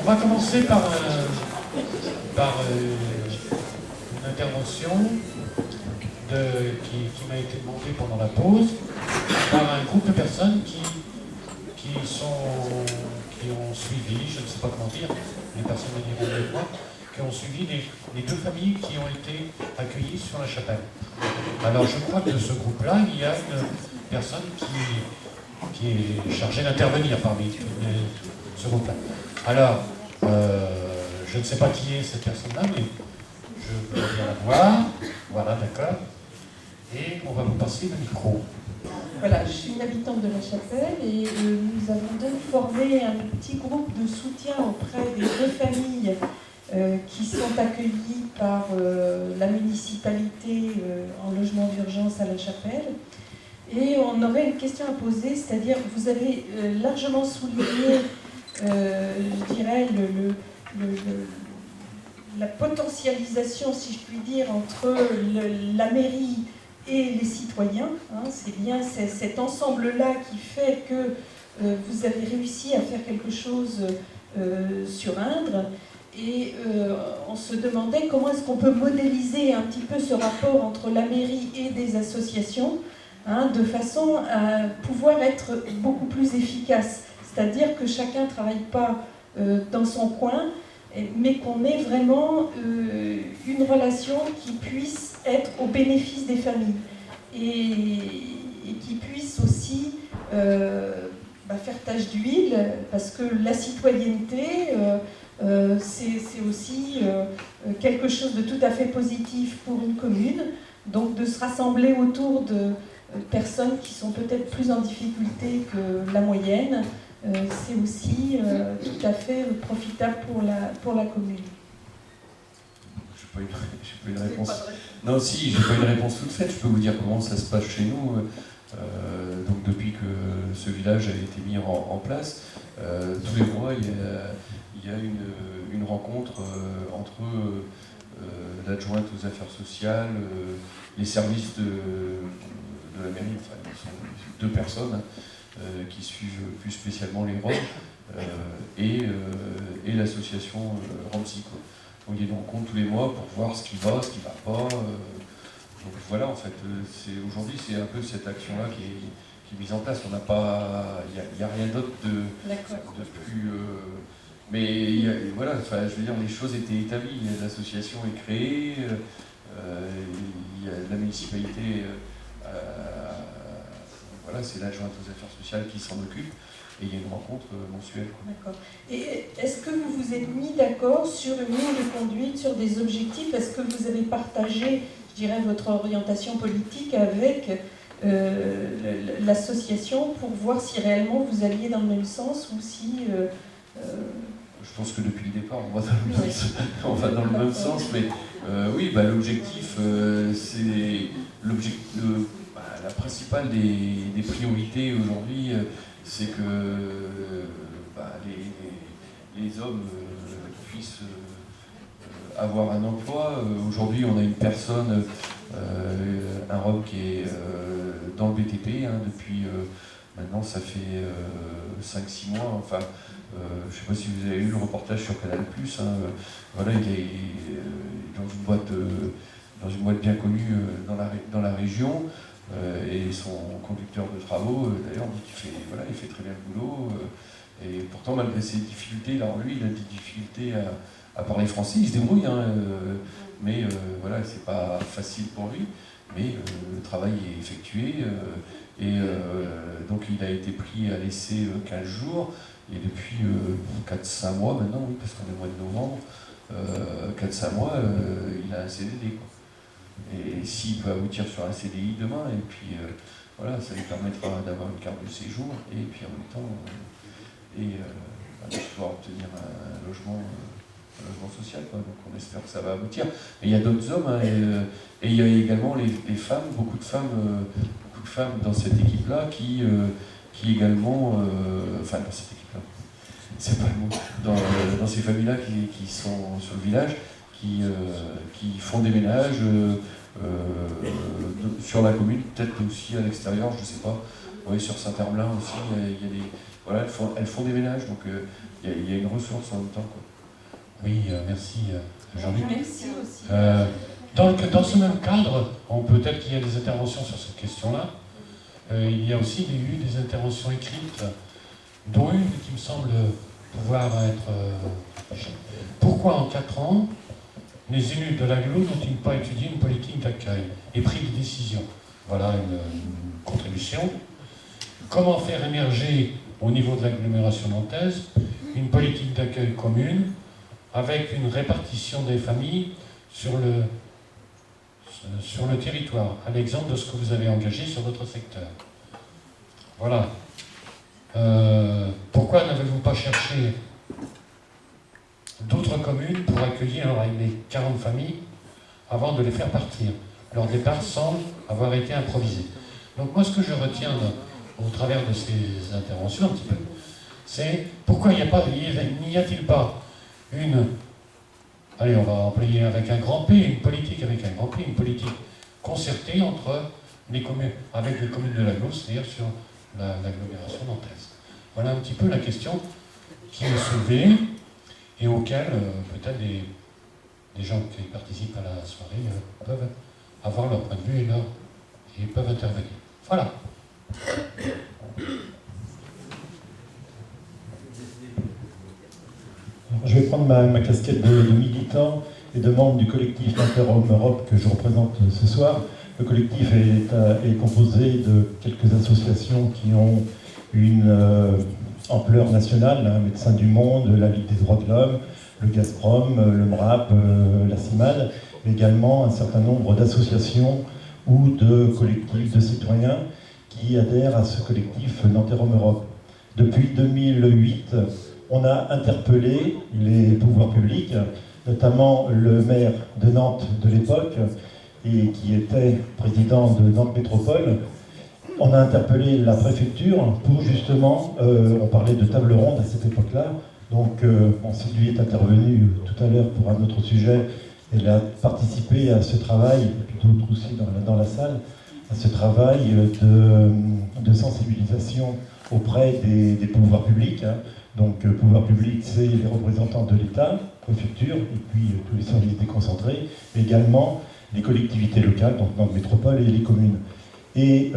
On va commencer par une intervention qui m'a été demandée pendant la pause par un groupe de personnes qui ont suivi, je ne sais pas comment dire, les personnes me diront mieux que moi, qui ont suivi les deux familles qui ont été accueillies sur la chapelle. Alors je crois que de ce groupe-là, il y a une personne qui est chargée d'intervenir parmi ce groupe-là. Alors, je ne sais pas qui est cette personne-là, mais je veux bien la voir. Voilà, d'accord. Et on va vous passer le micro. Voilà, je suis une habitante de la Chapelle et nous avons donc formé un petit groupe de soutien auprès des deux familles qui sont accueillies par la municipalité en logement d'urgence à la Chapelle. Et on aurait une question à poser, c'est-à-dire vous avez largement souligné, je dirais, la potentialisation, si je puis dire, entre la mairie et les citoyens. Hein, c'est bien cet ensemble-là qui fait que vous avez réussi à faire quelque chose sur Indre. Et on se demandait comment est-ce qu'on peut modéliser un petit peu ce rapport entre la mairie et des associations, hein, de façon à pouvoir être beaucoup plus efficace. C'est-à-dire que chacun ne travaille pas dans son coin, mais qu'on ait vraiment une relation qui puisse être au bénéfice des familles et qui puisse aussi faire tache d'huile, parce que la citoyenneté, c'est aussi quelque chose de tout à fait positif pour une commune, donc de se rassembler autour de personnes qui sont peut-être plus en difficulté que la moyenne, c'est aussi tout à fait profitable pour la commune. Je n'ai pas une réponse. Non, si, j'ai pas une réponse toute faite. Je peux vous dire comment ça se passe chez nous. Donc depuis que ce village a été mis en place, tous les mois, il y a une rencontre entre l'adjointe aux affaires sociales, les services de la mairie, enfin, ils sont deux personnes qui suivent plus spécialement les Roms, et l'association Romsi. Donc il y a une rencontre tous les mois pour voir ce qui va, ce qui ne va pas. Donc voilà, en fait, aujourd'hui c'est un peu cette action-là qui est mise en place. On n'a pas, il n'y a rien d'autre de plus. Mais voilà, enfin, je veux dire, les choses étaient établies. L'association est créée, la municipalité. Voilà, c'est l'adjointe aux affaires sociales qui s'en occupe, et il y a une rencontre mensuelle. D'accord. Et est-ce que vous vous êtes mis d'accord sur une ligne de conduite, sur des objectifs? Est-ce que vous avez partagé, je dirais, votre orientation politique avec l'association pour voir si réellement vous alliez dans le même sens ou si... Je pense que depuis le départ, on va dans le même sens, mais oui, l'objectif, c'est la principale des priorités aujourd'hui, c'est que les hommes puissent avoir un emploi. Aujourd'hui, on a une personne, un Rome qui est dans le BTP, hein, depuis maintenant, ça fait 5-6 mois. Enfin, je ne sais pas si vous avez eu le reportage sur Canal+. Hein, voilà, il est dans une boîte bien connue dans la région. Et son conducteur de travaux, d'ailleurs, dit qu'il fait très bien le boulot. Et pourtant, malgré ses difficultés, alors lui, il a des difficultés à parler français, il se débrouille, hein, mais voilà, c'est pas facile pour lui. Mais le travail est effectué, et donc il a été pris à l'essai 15 jours, et depuis 4-5 mois maintenant, oui, parce qu'on est au mois de novembre, 4-5 mois, il a un CDD, quoi. Et s'il peut aboutir sur un CDI demain, et puis voilà, ça lui permettra d'avoir une carte de séjour, et puis en même temps, de pouvoir obtenir un logement social, quoi. Donc on espère que ça va aboutir. Et il y a d'autres hommes, hein, et il y a également les femmes, beaucoup de femmes dans cette équipe-là qui également, enfin dans cette équipe-là, c'est pas le mot, dans ces familles-là qui sont sur le village, qui font des ménages sur la commune, peut-être aussi à l'extérieur, je ne sais pas. Oui, sur Saint-Herblain aussi, il voilà, elles font des ménages, donc il y a une ressource en même temps, quoi. Oui, merci Jean-Luc. Merci aussi. Dans ce même cadre, peut-être qu'il y a des interventions sur cette question-là. Il y a aussi eu des interventions écrites, dont une qui me semble pouvoir être... Pourquoi en 4 ans, les élus de l'AGLO n'ont-ils pas étudié une politique d'accueil et pris des décisions? Voilà une contribution. Comment faire émerger au niveau de l'agglomération nantaise une politique d'accueil commune avec une répartition des familles sur le territoire, à l'exemple de ce que vous avez engagé sur votre secteur. Voilà. Pourquoi n'avez-vous pas cherché d'autres communes pour accueillir les 40 familles avant de les faire partir? Leur départ semble avoir été improvisé. Donc moi, ce que je retiens au travers de ces interventions, un petit peu, c'est pourquoi n'y a-t-il pas une... Allez, on va employer avec un grand P, une politique avec un grand P, une politique concertée entre les communes, avec les communes de l'Aglo, c'est-à-dire sur l'agglomération nantaise. Voilà un petit peu la question qui est soulevée et auquel peut-être des gens qui participent à la soirée peuvent avoir leur point de vue et peuvent intervenir. Voilà. Je vais prendre ma casquette de militant et de membre du collectif Inter-Homme Europe que je représente ce soir. Le collectif est composé de quelques associations qui ont une ampleur nationale, Médecins du Monde, la Ligue des droits de l'homme, le Gazprom, le MRAP, la CIMAD, mais également un certain nombre d'associations ou de collectifs de citoyens qui adhèrent à ce collectif Nanterre Europe. Depuis 2008, on a interpellé les pouvoirs publics, notamment le maire de Nantes de l'époque, et qui était président de Nantes Métropole. On a interpellé la préfecture pour justement, on parlait de table ronde à cette époque-là, donc Sylvie est intervenue tout à l'heure pour un autre sujet. Elle a participé à ce travail, et puis d'autres aussi dans la salle, à ce travail de sensibilisation auprès des pouvoirs publics. Donc, pouvoir public, c'est les représentants de l'État, préfecture, et puis tous les services déconcentrés, mais également les collectivités locales, donc Nantes Métropole et les communes. Et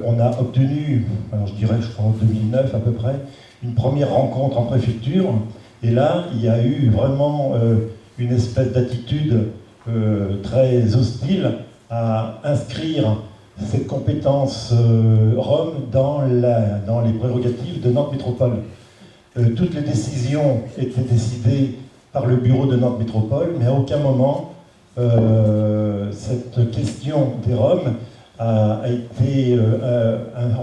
on a obtenu, alors je crois en 2009 à peu près, une première rencontre en préfecture, et là, il y a eu vraiment une espèce d'attitude très hostile à inscrire cette compétence Rome dans les prérogatives de Nantes Métropole. Toutes les décisions étaient décidées par le bureau de Nantes Métropole, mais à aucun moment cette question des Roms a été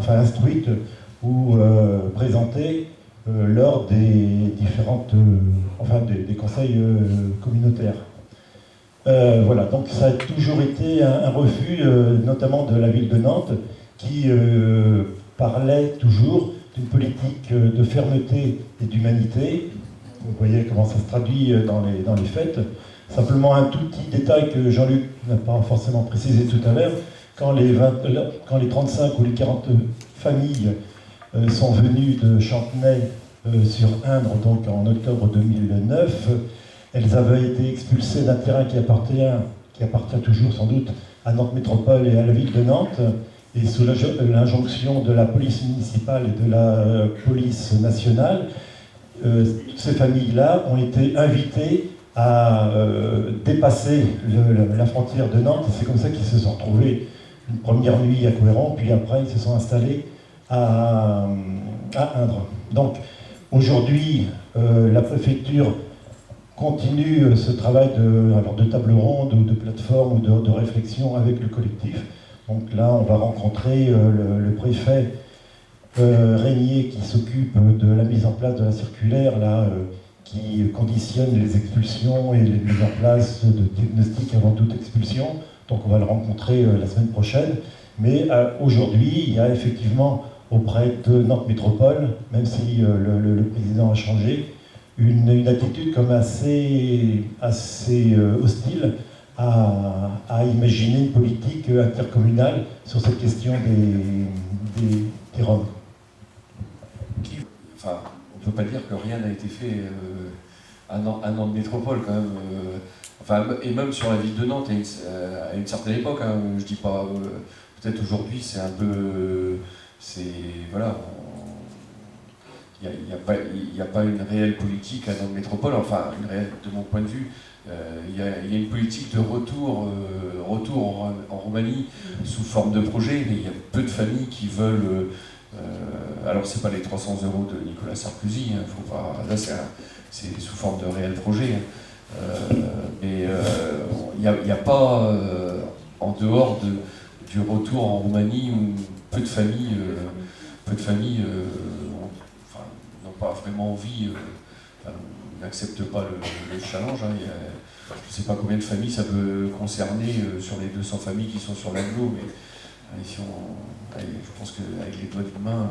instruite ou présentée lors des différentes, des conseils communautaires. Voilà, donc ça a toujours été un refus, notamment de la ville de Nantes, qui parlait toujours d'une politique de fermeté et d'humanité. Vous voyez comment ça se traduit dans les faits. Simplement un tout petit détail que Jean-Luc n'a pas forcément précisé tout à l'heure, quand les 35 ou les 40 familles sont venues de Chantenay sur Indre, donc en octobre 2009, elles avaient été expulsées d'un terrain qui appartient toujours sans doute à Nantes Métropole et à la ville de Nantes, et sous l'injonction de la police municipale et de la police nationale, toutes ces familles-là ont été invitées à dépasser la frontière de Nantes, et c'est comme ça qu'ils se sont retrouvés une première nuit à Couëran, puis après ils se sont installés à Indre. Donc aujourd'hui, la préfecture continue ce travail de table ronde ou de plateforme ou de réflexion avec le collectif. Donc là, on va rencontrer le préfet Régnier qui s'occupe de la mise en place de la circulaire là, qui conditionne les expulsions et les mises en place de diagnostics avant toute expulsion. Donc on va le rencontrer la semaine prochaine. Mais aujourd'hui, il y a effectivement auprès de Nantes Métropole, même si le président a changé, une attitude comme assez hostile à imaginer une politique intercommunale sur cette question des Roms. enfin, on ne peut pas dire que rien n'a été fait à Nantes Métropole quand même. Enfin, et même sur la ville de Nantes, à une certaine époque, hein, je dis pas, peut-être aujourd'hui c'est un peu, voilà, il n'y a pas une réelle politique à Nantes Métropole, enfin, une réelle, de mon point de vue, il y a une politique de retour en Roumanie sous forme de projet, mais il y a peu de familles qui veulent. Alors c'est pas les 300 € de Nicolas Sarkozy, hein, faut pas, là c'est sous forme de réel projet. Hein. Mais il n'y a pas, en dehors du retour en Roumanie, où peu de familles n'ont pas vraiment envie, n'acceptent pas le challenge. Hein. Je ne sais pas combien de familles ça peut concerner sur les 200 familles qui sont sur l'agglo, mais ici je pense qu'avec les doigts d'une main,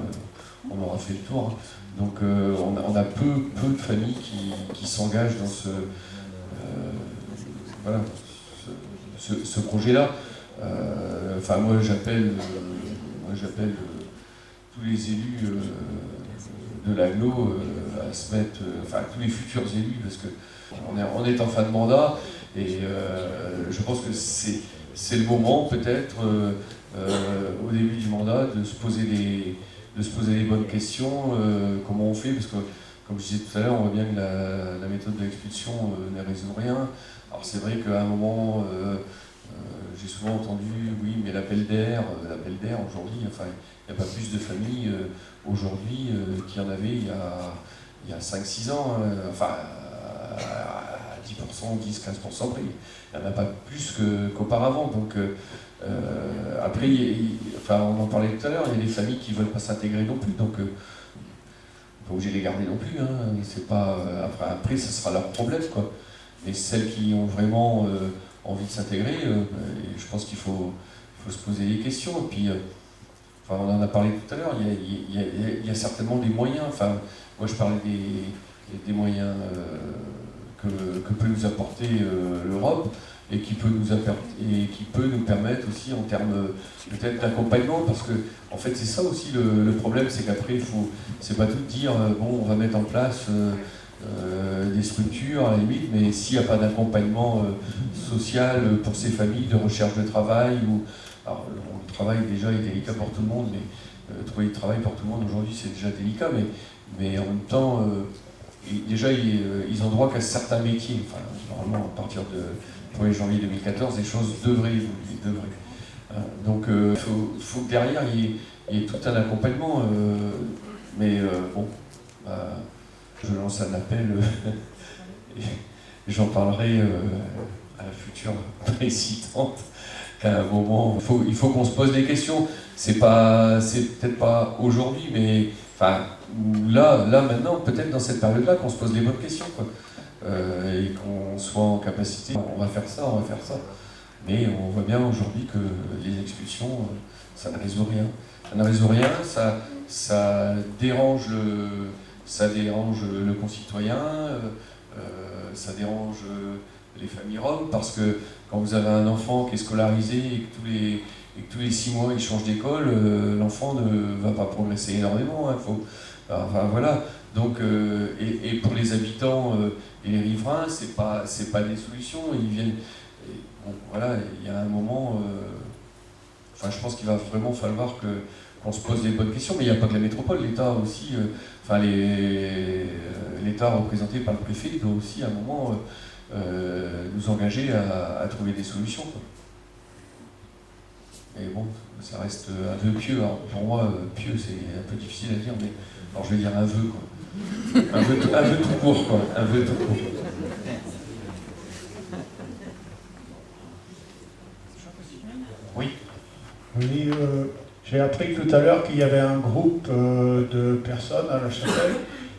on aura fait le tour. Hein. Donc on a peu de familles qui s'engagent dans ce projet-là. Enfin, moi j'appelle tous les élus de l'agglo à se mettre, enfin tous les futurs élus, parce qu'on est en fin de mandat, et je pense que c'est le moment peut-être au début du mandat de se poser les bonnes questions, comment on fait, parce que comme je disais tout à l'heure, on voit bien que la méthode de l'expulsion ne résout rien. Alors c'est vrai qu'à un moment, j'ai souvent entendu, oui, mais l'appel d'air aujourd'hui, enfin, il n'y a pas plus de familles aujourd'hui qu'il y en avait il y a 5-6 ans, hein, enfin, à 10%, 10-15% près. Il n'y en a pas plus qu'auparavant. Donc, après, enfin, on en parlait tout à l'heure, il y a des familles qui ne veulent pas s'intégrer non plus. Donc, pas obligé de les garder non plus, hein. C'est pas, après, ça sera leur problème, quoi. Mais celles qui ont vraiment envie de s'intégrer, je pense qu'il faut se poser des questions. Et puis, enfin, on en a parlé tout à l'heure, il y a certainement des moyens. Enfin, moi, je parlais des moyens que peut nous apporter l'Europe, et qui peut nous permettre aussi en termes peut-être d'accompagnement, parce que en fait c'est ça aussi le problème, c'est qu'après c'est pas tout de dire bon, on va mettre en place des structures à la limite, mais s'il n'y a pas d'accompagnement social pour ces familles, de recherche de travail, alors le travail déjà est délicat pour tout le monde, mais trouver du travail pour tout le monde aujourd'hui c'est déjà délicat, mais en même temps déjà ils ont droit qu'à certains métiers, enfin normalement à partir de 1er janvier 2014, les choses devraient évoluer. Donc il faut que derrière il y ait tout un accompagnement, mais bon, je lance un appel, et j'en parlerai à la future présidente, qu'à un moment, il faut qu'on se pose des questions. C'est peut-être pas aujourd'hui, mais enfin, là maintenant, peut-être dans cette période-là, qu'on se pose les bonnes questions, quoi. Et qu'on soit en capacité, on va faire ça. Mais on voit bien aujourd'hui que les expulsions, ça ne résout rien. Ça ne résout rien, ça dérange le concitoyen, ça dérange les familles roms, parce que quand vous avez un enfant qui est scolarisé et que tous les 6 mois il change d'école, l'enfant ne va pas progresser énormément. Hein, enfin voilà. Donc, et pour les habitants et les riverains, c'est pas des solutions. Ils viennent. Bon, voilà, il y a un moment. Enfin, je pense qu'il va vraiment falloir qu'on se pose les bonnes questions. Mais il n'y a pas que la métropole, l'État aussi. Enfin, l'État représenté par le préfet doit aussi à un moment nous engager à trouver des solutions, quoi. Et bon, ça reste un vœu pieux. Alors, pour moi, pieux, c'est un peu difficile à dire, mais alors je vais dire un vœu, quoi. Un vœu tout court, quoi. Un vœu tout court. Oui. Oui, j'ai appris tout à l'heure qu'il y avait un groupe de personnes à la Chapelle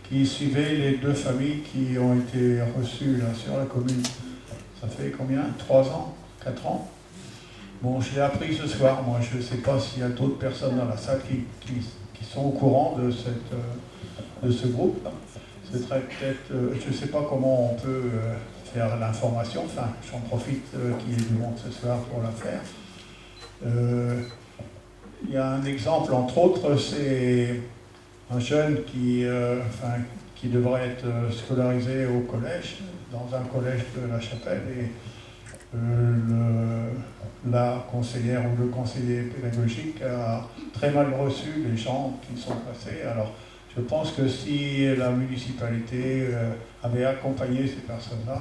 qui suivaient les 2 familles qui ont été reçues là, sur la commune. Ça fait combien? 3 ans? 4 ans? Bon, je l'ai appris ce soir. Moi, je ne sais pas s'il y a d'autres personnes dans la salle qui sont au courant de ce groupe. Ce serait peut-être, je ne sais pas comment on peut faire l'information. Enfin, j'en profite qu'il y ait du monde ce soir pour la faire. Il y a un exemple, entre autres, c'est un jeune qui devrait être scolarisé au collège, dans un collège de La Chapelle, et la conseillère ou le conseiller pédagogique a très mal reçu les gens qui sont passés. Alors, je pense que si la municipalité avait accompagné ces personnes-là,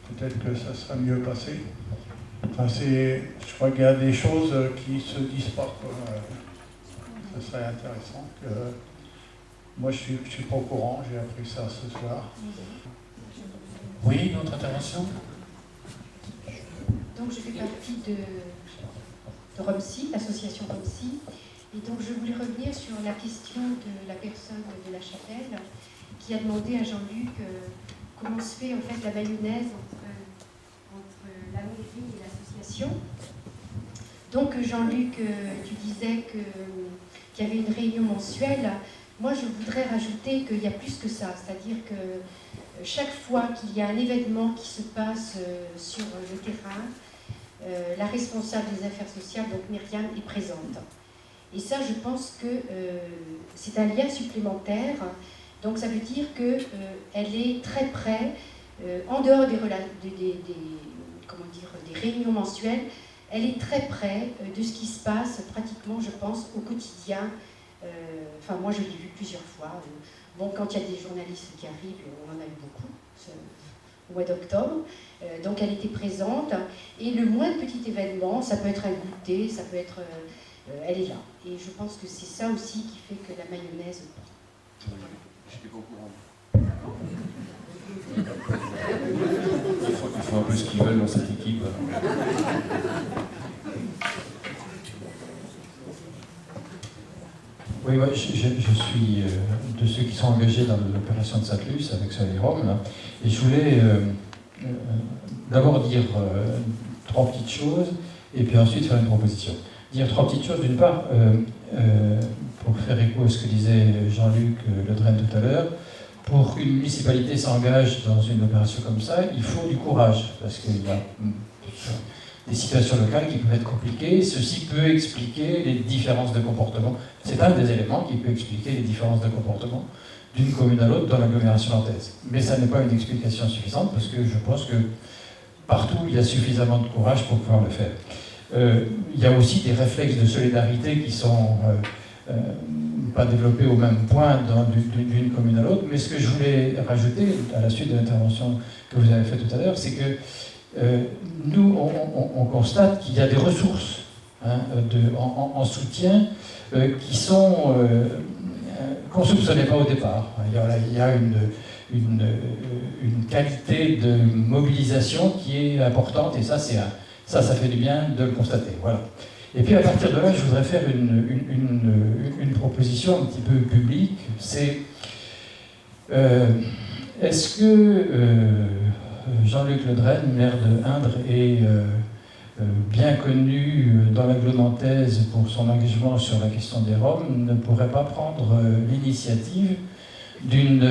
peut-être que ça serait mieux passé. Enfin, je crois qu'il y a des choses qui ne se disent pas. Ce serait intéressant. Moi, je suis pas au courant, j'ai appris ça ce soir. Oui, notre intervention? Donc je fais partie de ROMSI, l'association ROMSI, et donc je voulais revenir sur la question de la personne de La Chapelle qui a demandé à Jean-Luc comment se fait en fait la mayonnaise entre la mairie et l'association. Donc Jean-Luc, tu disais qu'il y avait une réunion mensuelle. Moi je voudrais rajouter qu'il y a plus que ça, c'est-à-dire que chaque fois qu'il y a un événement qui se passe sur le terrain, la responsable des affaires sociales, donc Myriam, est présente. Et ça, je pense que c'est un lien supplémentaire. Donc ça veut dire qu'elle est très près, en dehors des réunions mensuelles, elle est très près de ce qui se passe pratiquement, je pense, au quotidien. Enfin, moi, je l'ai vu plusieurs fois. Bon, quand il y a des journalistes qui arrivent, on en a eu beaucoup au mois d'octobre. Donc elle était présente. Et le moindre petit événement, ça peut être un goûter, ça peut être... elle est là. Et je pense que c'est ça aussi qui fait que la mayonnaise porte. Je n'étais pas au courant. Il faut un peu ce qu'ils veulent dans cette équipe. Oui, ouais, je suis de ceux qui sont engagés dans l'opération de Sainte-Luce avec Soleil Rome, là, et je voulais d'abord dire trois petites choses et puis ensuite faire une proposition. Dire trois petites choses, d'une part, pour faire écho à ce que disait Jean-Luc Le Drain tout à l'heure, pour qu'une municipalité s'engage dans une opération comme ça, il faut du courage, parce qu'il y a des situations locales qui peuvent être compliquées. Ceci peut expliquer les différences de comportement. C'est un des éléments qui peut expliquer les différences de comportement d'une commune à l'autre dans l'agglomération nantaise. Mais ça n'est pas une explication suffisante, parce que je pense que partout, il y a suffisamment de courage pour pouvoir le faire. Il y a aussi des réflexes de solidarité qui sont pas développés au même point d'une commune à l'autre. Mais ce que je voulais rajouter, à la suite de l'intervention que vous avez faite tout à l'heure, c'est que nous, on constate qu'il y a des ressources en soutien qui sont qu'on ne soupçonnait pas au départ. Il y a une qualité de mobilisation qui est importante, et ça fait du bien de le constater. Voilà. Et puis à partir de là, je voudrais faire une proposition un petit peu publique. C'est est-ce que Jean-Luc Le Drain, maire de Indre, est bien connu dans l'agglomération nantaise pour son engagement sur la question des Roms, ne pourrait pas prendre l'initiative d'une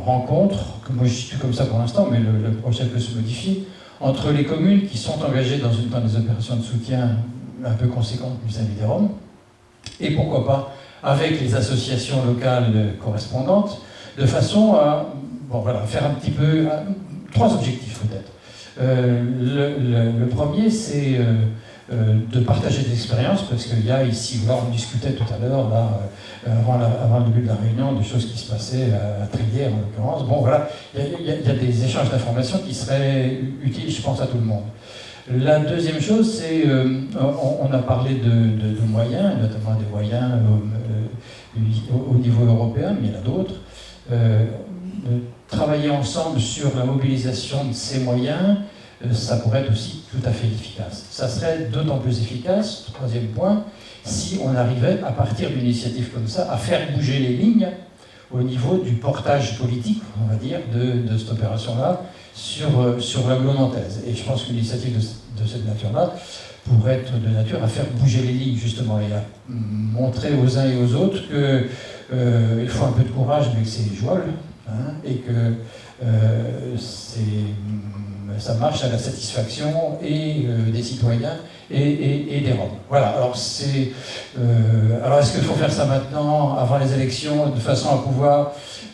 rencontre, que moi je suis comme ça pour l'instant, mais le projet peut se modifier, entre les communes qui sont engagées dans des opérations de soutien un peu conséquentes vis-à-vis des Roms, et pourquoi pas avec les associations locales correspondantes, de façon à faire un petit peu... trois objectifs peut-être. Le premier, c'est de partager des expériences, parce qu'il y a ici, là on discutait tout à l'heure, avant le début de la réunion, des choses qui se passaient à Trillières en l'occurrence. Bon voilà, il y a des échanges d'informations qui seraient utiles, je pense, à tout le monde. La deuxième chose, c'est, on a parlé de moyens, notamment des moyens au niveau européen, mais il y en a d'autres. Travailler ensemble sur la mobilisation de ces moyens, ça pourrait être aussi tout à fait efficace. Ça serait d'autant plus efficace, troisième point, si on arrivait, à partir d'une initiative comme ça, à faire bouger les lignes au niveau du portage politique, on va dire, de cette opération-là sur l'agglomération nantaise. Et je pense qu'une initiative de cette nature-là pourrait être de nature à faire bouger les lignes, justement, et à montrer aux uns et aux autres qu'il faut un peu de courage, mais que c'est jouable. Et que ça marche à la satisfaction et des citoyens et des Roms. Voilà, alors alors est-ce qu'il faut faire ça maintenant, avant les élections, de façon à pouvoir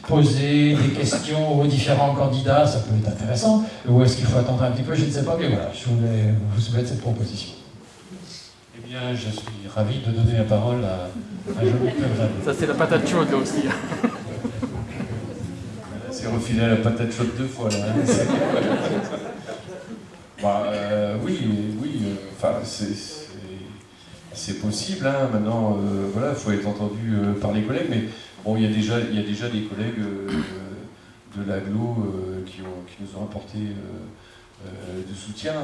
poser des questions aux différents candidats, ça peut être intéressant, ou est-ce qu'il faut attendre un petit peu, je ne sais pas, mais voilà, je voulais vous soumettre cette proposition. Eh bien, je suis ravi de donner la parole à Jean-Luc Legrand. Ça, c'est la patate chaude, là aussi. C'est refilé à la patate chaude 2 fois, là. Enfin, c'est possible, hein. Maintenant, voilà, il faut être entendu par les collègues, mais bon, il y a déjà des collègues de l'aglo qui nous ont apporté du soutien.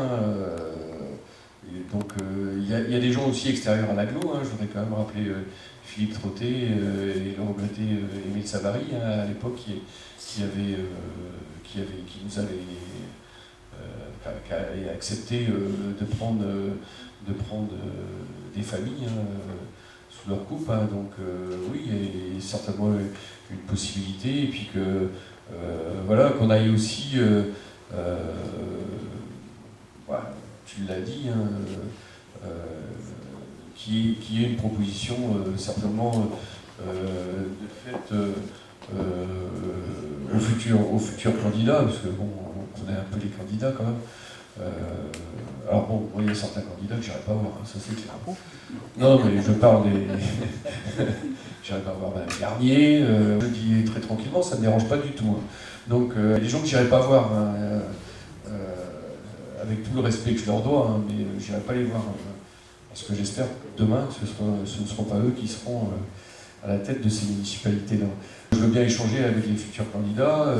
Et donc, il y a des gens aussi extérieurs à l'aglo, hein. Je voudrais quand même rappeler Philippe Trottet et le regretté Émile Savary, hein, à l'époque, qui nous avait qui a accepté de prendre des familles, hein, sous leur coupe, hein. Donc oui, il y a certainement une possibilité, et puis que voilà, qu'on aille aussi voilà, tu l'as dit, hein, qui est une proposition certainement de fait aux futurs candidats, parce que bon, on connaît un peu les candidats quand même. Alors bon, il y a certains candidats que j'irai pas voir, hein, ça c'est clair. Non, mais je parle des... j'irai pas voir Madame Garnier, je dis très tranquillement, ça ne me dérange pas du tout. Hein. Donc les gens que j'irai pas voir, hein, avec tout le respect que je leur dois, hein, mais j'irai pas les voir, parce que j'espère que demain, ce ne seront pas eux qui seront à la tête de ces municipalités-là. Je veux bien échanger avec les futurs candidats,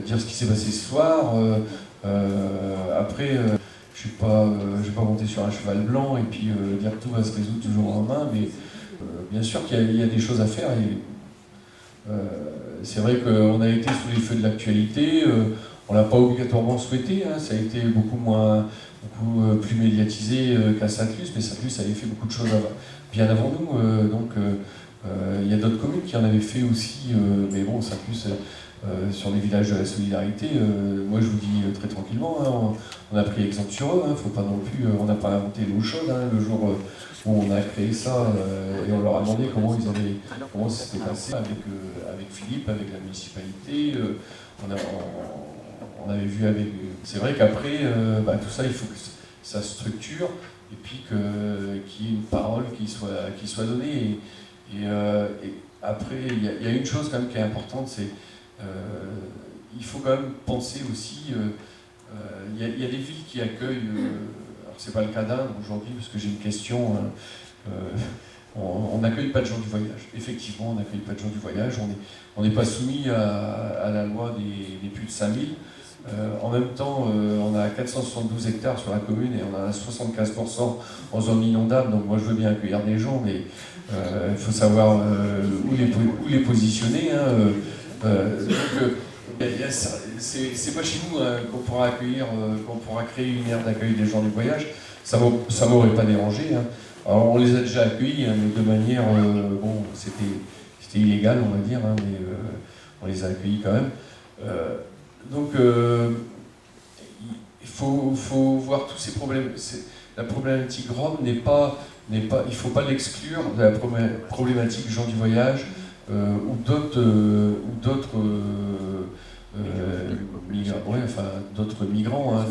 dire ce qui s'est passé ce soir. Après, je vais pas monter sur un cheval blanc et puis dire que tout va se résoudre toujours en main, mais bien sûr qu'il y a des choses à faire. Et c'est vrai qu'on a été sous les feux de l'actualité, on l'a pas obligatoirement souhaité, hein, ça a été beaucoup plus médiatisé qu'à Sainte-Luce, mais Sainte-Luce avait fait beaucoup de choses bien avant nous, donc il y a d'autres communes qui en avaient fait aussi, mais bon, Sainte-Luce, sur les villages de la solidarité, moi je vous dis très tranquillement, hein, on a pris exemple sur eux, hein, faut pas non plus, on n'a pas inventé l'eau chaude, hein, le jour où on a créé ça, et on leur a demandé comment c'était passé avec Philippe, avec la municipalité, on avait vu avec... C'est vrai qu'après, tout ça, il faut que ça structure, et puis qu'il y ait une parole qui soit donnée. Et après, il y a une chose quand même qui est importante, c'est il faut quand même penser aussi, il y a des villes qui accueillent, alors c'est pas le cas d'Indre aujourd'hui, parce que j'ai une question, on n'accueille pas de gens du voyage. Effectivement, on n'accueille pas de gens du voyage, on n'est pas soumis à la loi des plus de 5000. En même temps, on a 472 hectares sur la commune et on a 75% en zone inondable, donc moi je veux bien accueillir des gens, mais il faut savoir où les positionner. Hein, c'est pas chez nous qu'on pourra créer une aire d'accueil des gens du voyage, ça m'aurait pas dérangé. Hein. Alors on les a déjà accueillis, hein, mais de manière, bon, c'était illégal on va dire, hein, mais on les a accueillis quand même. Donc il faut voir tous ces problèmes. La problématique Rome n'est pas, il ne faut pas l'exclure de la problématique gens du voyage ou d'autres migrants. Hein.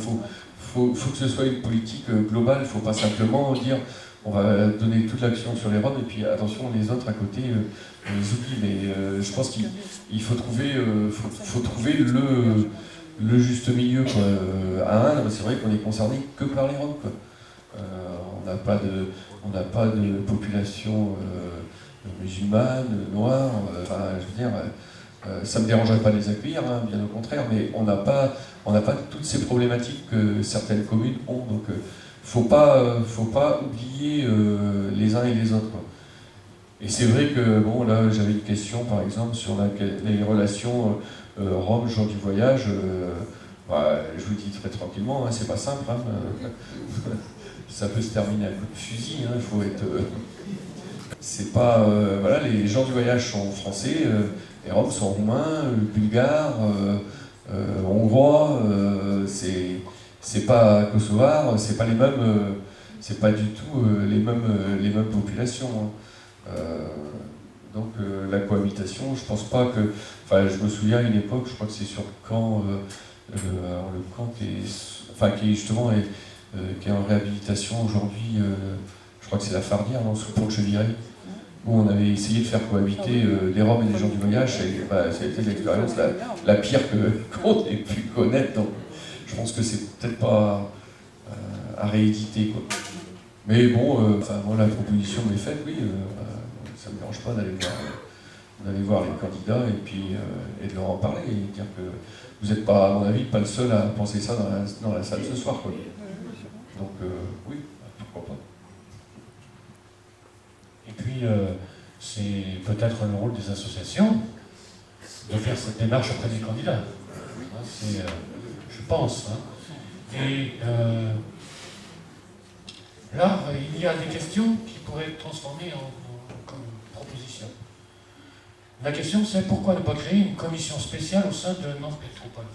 Faut que ce soit une politique globale. Il ne faut pas simplement dire on va donner toute l'action sur les Roms et puis attention les autres à côté on les oublie. Mais je pense qu'il faut trouver, le juste milieu, quoi. À Indre, c'est vrai qu'on est concerné que par les Roms, quoi. On n'a pas de population musulmane, noire, enfin je veux dire, ça ne me dérangerait pas de les accueillir, hein, bien au contraire, mais on n'a pas toutes ces problématiques que certaines communes ont, donc faut pas oublier les uns et les autres, quoi. Et c'est vrai que, bon, là j'avais une question par exemple sur les relations Rome, gens du voyage, je vous dis très tranquillement, hein, c'est pas simple, hein, ça peut se terminer à coup de fusil, hein, il faut être... c'est pas... voilà, les gens du voyage sont français, les Roms sont roumains, bulgares, hongrois, c'est pas kosovar, c'est pas les mêmes... c'est pas du tout les mêmes populations. Hein. Donc la cohabitation, je pense pas que... Enfin, je me souviens à une époque, je crois que c'est sur Caen, alors le camp qui est justement qui est en réhabilitation aujourd'hui, je crois que c'est la Fardière, non, sous le pont de Chevirey, où on avait essayé de faire cohabiter des Roms et des gens du voyage, et ça a été l'expérience la pire qu'on ait pu connaître, donc je pense que c'est peut-être pas à rééditer, quoi. Mais bon, moi la proposition m'est faite, oui, ça ne me dérange pas d'aller voir les candidats et de leur en parler et dire que vous n'êtes pas, à mon avis, pas le seul à penser ça dans la salle ce soir, quoi. Donc oui, pourquoi pas. Et puis, c'est peut-être le rôle des associations de faire cette démarche auprès des candidats. C'est, je pense. Hein. Et là, il y a des questions qui pourraient être transformées comme proposition. La question, c'est pourquoi ne pas créer une commission spéciale au sein de Nantes Métropole?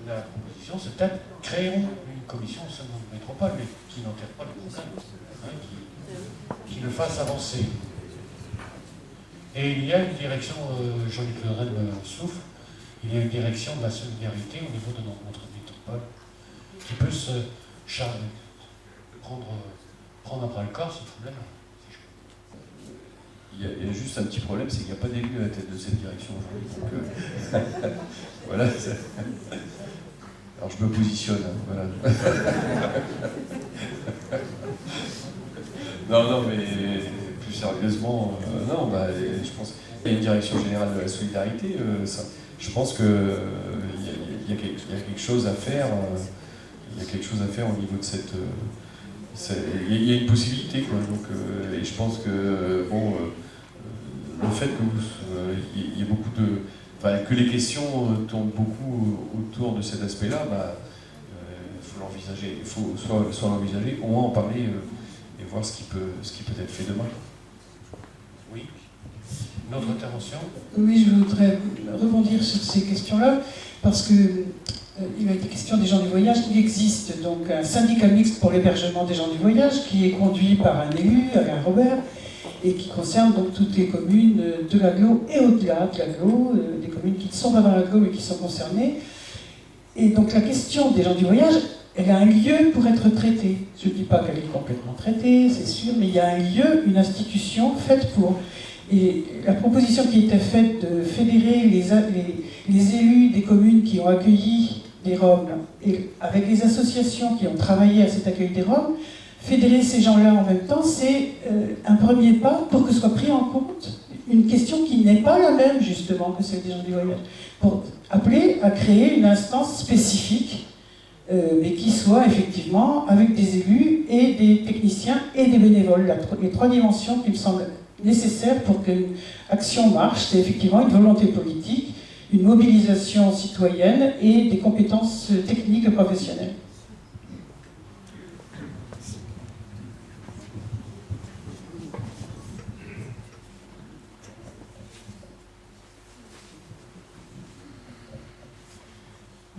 La proposition, c'est peut-être créons une commission au sein de Nantes Métropole, mais qui n'enterre pas le problème, hein, qui le fasse avancer. Et il y a une direction, Jean-Luc Le Rennes souffle, il y a une direction de la solidarité au niveau de notre métropole qui peut se prendre à bras le corps ce problème-là. Il y a juste un petit problème, c'est qu'il n'y a pas d'élu à la tête de cette direction aujourd'hui. Donc, voilà. Alors je me positionne. Hein, voilà. non, mais plus sérieusement, non, je pense qu'il y a une direction générale de la solidarité. Je pense qu'il y a quelque chose à faire. Il y a quelque chose à faire au niveau de cette. Il y a une possibilité, quoi. Donc, et je pense que bon, le fait qu'il y ait beaucoup de, que les questions tournent beaucoup autour de cet aspect-là, il faut l'envisager. Il faut soit l'envisager, au moins en parler et voir ce qui peut être fait demain. Oui. Une autre intervention? Oui, je voudrais rebondir sur ces questions-là parce que il a été question des gens du voyage. Il existe donc un syndicat mixte pour l'hébergement des gens du voyage qui est conduit par un élu, Alain Robert, et qui concerne donc toutes les communes de l'agglo et au-delà de l'agglo, des communes qui ne sont pas dans l'agglo mais qui sont concernées. Et donc la question des gens du voyage, elle a un lieu pour être traitée. Je ne dis pas qu'elle est complètement traitée, c'est sûr, mais il y a un lieu, une institution faite pour. Et la proposition qui était faite de fédérer les élus des communes qui ont accueilli des Roms, et avec les associations qui ont travaillé à cet accueil des Roms, fédérer ces gens-là en même temps, c'est un premier pas pour que soit pris en compte une question qui n'est pas la même, justement, que celle des gens du voyage. Pour appeler à créer une instance spécifique, mais qui soit effectivement avec des élus et des techniciens et des bénévoles. Les trois dimensions qui me semblent nécessaires pour qu'une action marche, c'est effectivement une volonté politique, une mobilisation citoyenne et des compétences techniques et professionnelles.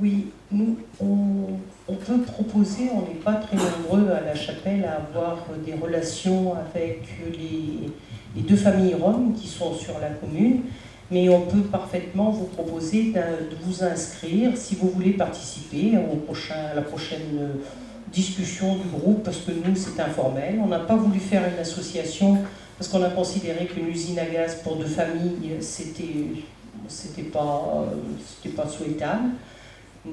Oui, nous, on peut proposer, on n'est pas très nombreux à la chapelle à avoir des relations avec les deux familles roms qui sont sur la commune, mais on peut parfaitement vous proposer de vous inscrire si vous voulez participer à la prochaine discussion du groupe, parce que nous, c'est informel. On n'a pas voulu faire une association parce qu'on a considéré qu'une usine à gaz pour deux familles, c'était pas souhaitable.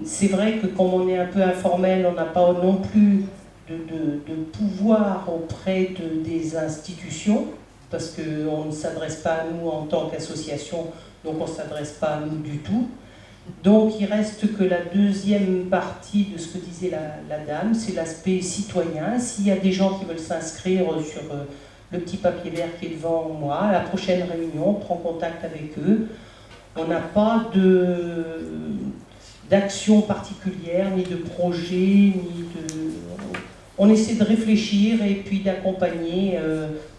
C'est vrai que comme on est un peu informel, on n'a pas non plus de pouvoir auprès des institutions, parce qu'on ne s'adresse pas à nous en tant qu'association, donc on ne s'adresse pas à nous du tout. Donc il reste que la deuxième partie de ce que disait la dame, c'est l'aspect citoyen. S'il y a des gens qui veulent s'inscrire sur le petit papier vert qui est devant moi, à la prochaine réunion, on prend contact avec eux. On n'a pas d'action particulière, ni de projet, ni de... On essaie de réfléchir et puis d'accompagner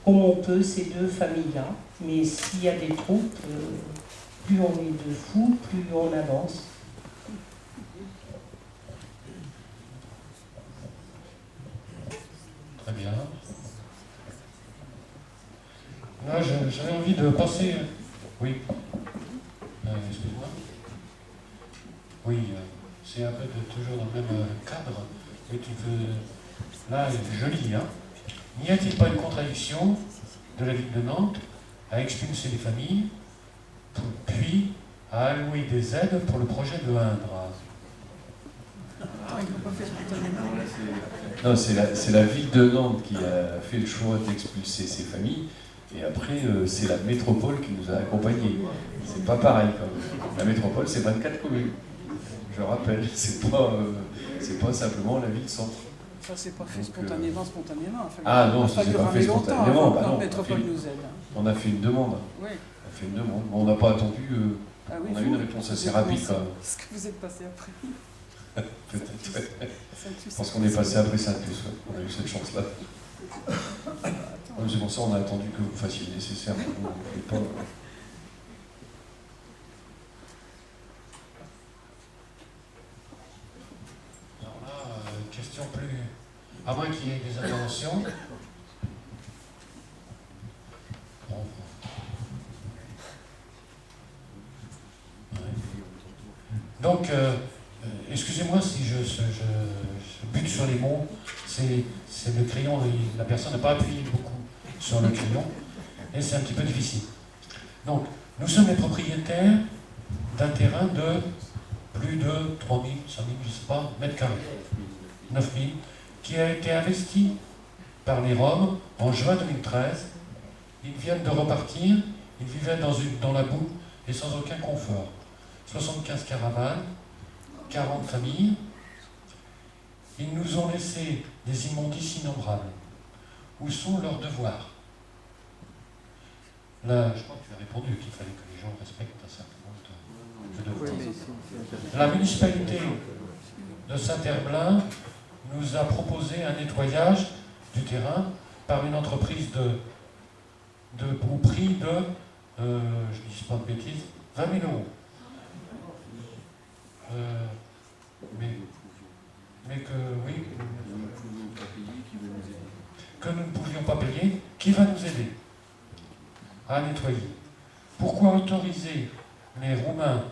comme on peut ces deux familles-là. Mais s'il y a des troupes, plus on est de fous, plus on avance. j'avais envie de passer... Oui. Excuse-moi. Oui, c'est un peu toujours dans le même cadre. Mais tu veux... Là, je lis, hein. N'y a-t-il pas une contradiction de la ville de Nantes à expulser les familles, puis à allouer des aides pour le projet de Indre? Non, c'est la ville de Nantes qui a fait le choix d'expulser ces familles, et après, c'est la métropole qui nous a accompagnés. C'est pas pareil, quand même. La métropole, c'est 24 communes. Je rappelle, c'est pas simplement la ville-centre. Ça, c'est pas fait spontanément. Ah non, ça s'est pas fait spontanément. Bah non, métropole nous aide. On a fait une demande. Oui. On a fait une demande. On n'a pas attendu. Ah oui, on a eu une réponse assez rapide, quand même. Est-ce que vous êtes passé après? Peut-être, ouais. Je pense qu'on est passé après Saint-Luce, ouais. On a eu cette chance-là. C'est pour ça qu'on a attendu que vous fassiez le nécessaire. Pas... Alors là, question plus... À moins qu'il y ait des interventions. Bon. Ouais. Donc, excusez-moi si je bute sur les mots, c'est le crayon, la personne n'a pas appuyé beaucoup sur le crayon, et c'est un petit peu difficile. Donc, nous sommes les propriétaires d'un terrain de plus de 3 000, 5 000, je ne sais pas, mètres carrés, 9 000, qui a été investi par les Roms en juin 2013. Ils viennent de repartir, ils vivaient dans la boue et sans aucun confort. 75 caravanes, 40 familles. Ils nous ont laissé des immondices innombrables. Où sont leurs devoirs? Là, je crois que tu as répondu qu'il fallait que les gens respectent un certain nombre de devoirs. La municipalité de Saint-Herblain nous a proposé un nettoyage du terrain par une entreprise au prix de, je ne dis pas de bêtises, 20 000 €. Mais que, oui, que nous ne pouvions pas payer, qui va nous aider à nettoyer? Pourquoi autoriser les Roumains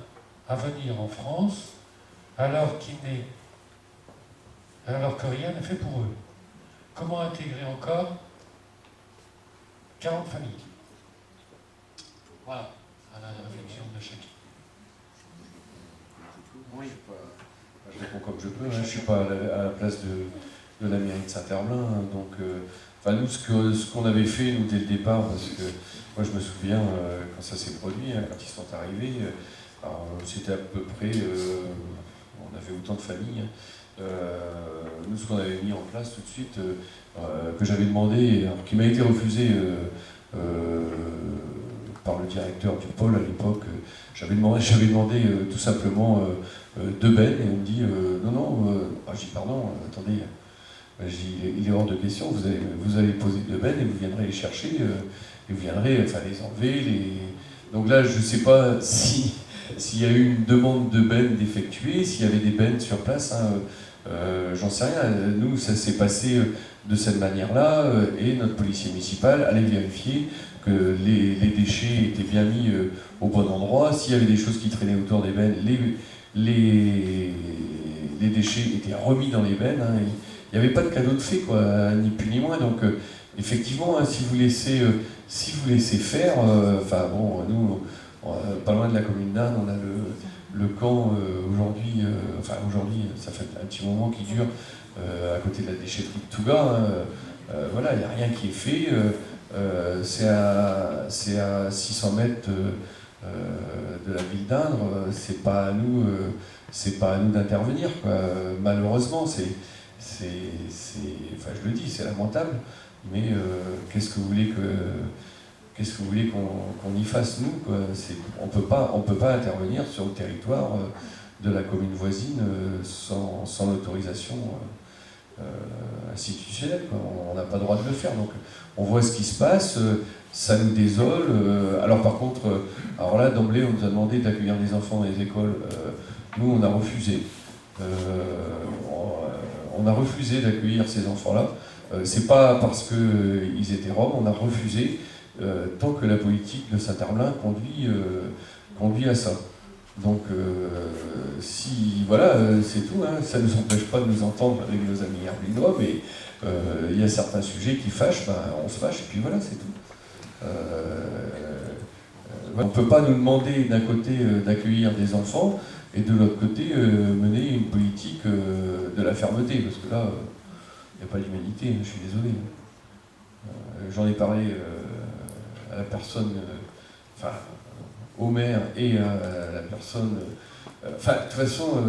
à venir en France alors que rien n'est fait pour eux? Comment intégrer encore 40 familles? Voilà, à la réflexion de chacun. Oui. Je réponds comme je peux, hein. Je ne suis pas à la place de la mairie de Saint-Herblain, hein. Donc, nous, ce qu'on avait fait, nous, dès le départ, parce que moi, je me souviens, quand ça s'est produit, hein, quand ils sont arrivés, c'était à peu près, on avait autant de familles, hein. Nous, ce qu'on avait mis en place tout de suite, que j'avais demandé, alors, qui m'a été refusé par le directeur du pôle à l'époque, j'avais demandé tout simplement 2 bennes, et on me dit non, je dis pardon, attendez, je dis, il est hors de question, vous allez poser 2 bennes et vous viendrez les chercher, et vous viendrez les enlever. Donc là, je ne sais pas s'il y a eu une demande de bennes d'effectuer, s'il y avait des bennes sur place, hein, j'en sais rien. Nous, ça s'est passé de cette manière-là, et notre policier municipal allait vérifier que les déchets étaient bien mis au bon endroit. S'il y avait des choses qui traînaient autour des bennes, les déchets étaient remis dans les bennes, hein. Il n'y avait pas de cadeau de fait, quoi, ni plus ni moins. Donc, effectivement, hein, si vous laissez faire, nous, pas loin de la commune d'Inde, on a le camp aujourd'hui, ça fait un petit moment qui dure, à côté de la déchetterie de Touga, hein. Voilà, il n'y a rien qui est fait. C'est à 600 mètres de la ville d'Indre. C'est pas à nous d'intervenir, quoi. Malheureusement, je le dis, c'est lamentable, mais qu'est-ce que vous voulez qu'on y fasse, nous, quoi? On peut pas intervenir sur le territoire de la commune voisine sans l'autorisation institutionnelle, quoi. On n'a pas le droit de le faire, donc on voit ce qui se passe, ça nous désole. Alors par contre, alors là, d'emblée, on nous a demandé d'accueillir des enfants dans les écoles. Nous, on a refusé. On a refusé d'accueillir ces enfants-là. C'est pas parce qu'ils étaient roms, on a refusé. tant que la politique de Saint-Herblain conduit à ça. Donc, si, voilà, c'est tout, hein, ça ne nous empêche pas de nous entendre avec nos amis herbinois, mais il y a certains sujets qui fâchent, ben, on se fâche, et puis voilà, c'est tout. On ne peut pas nous demander d'un côté d'accueillir des enfants, et de l'autre côté mener une politique de la fermeté, parce que là, il n'y a pas d'humanité, je suis désolé. J'en ai parlé à la personne, enfin, au maire et à la personne. Enfin, de toute façon,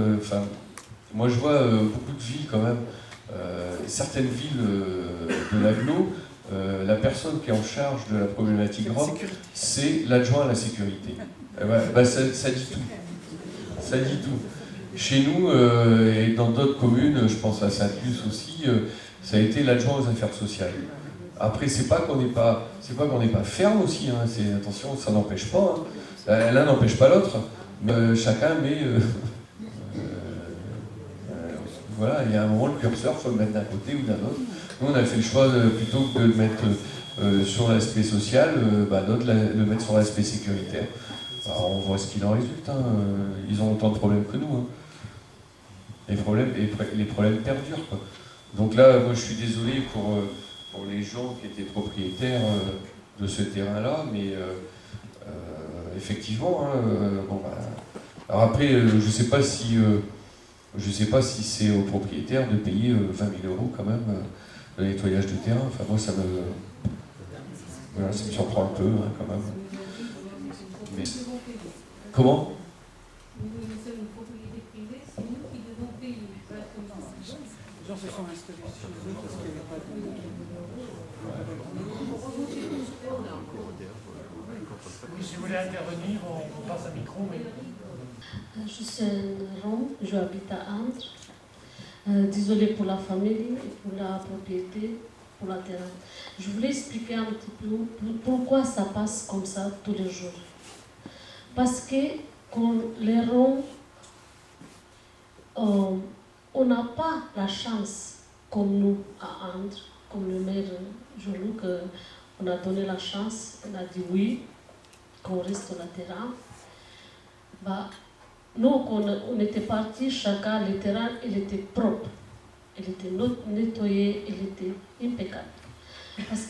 moi je vois beaucoup de villes quand même, certaines villes de l'agglo, la personne qui est en charge de la problématique Rome, c'est l'adjoint à la sécurité. Ça dit tout. Ça dit tout. Chez nous et dans d'autres communes, je pense à Sainte-Luce aussi, ça a été l'adjoint aux affaires sociales. Après, c'est pas qu'on n'est pas ferme aussi, hein, attention, ça n'empêche pas. Hein. L'un n'empêche pas l'autre, mais chacun met. Voilà, il y a un moment, le curseur, il faut le mettre d'un côté ou d'un autre. Nous, on a fait le choix, plutôt que de le mettre sur l'aspect social, d'autres le mettre sur l'aspect sécuritaire. Alors, on voit ce qu'il en résulte. Hein. Ils ont autant de problèmes que nous. Hein. Les problèmes perdurent, quoi. Donc là, moi, je suis désolé pour les gens qui étaient propriétaires de ce terrain-là, mais effectivement, hein, alors après, je ne sais pas si c'est aux propriétaires de payer 20 000 € quand même le nettoyage de terrain. Enfin, moi, ça me surprend un peu, hein, quand même. Mais comment? Nous sommes une propriété privée, c'est nous qui devons payer. Les gens se sont installés chez eux parce qu'il n'y avait pas de... Oui, si vous voulez intervenir, on passe un micro, mais... Je suis un Rome, je habite à Andre. Désolée pour la famille, pour la propriété, pour la terrain. Je voulais expliquer un petit peu pourquoi ça passe comme ça tous les jours. Parce que quand les Roms, on n'a pas la chance, comme nous à Andre, comme le maire Jean-Luc, on a donné la chance, on a dit oui, qu'on reste sur la terrain. Nous, quand on était partis, chacun, le terrain, il était propre, il était nettoyé, il était impeccable. Parce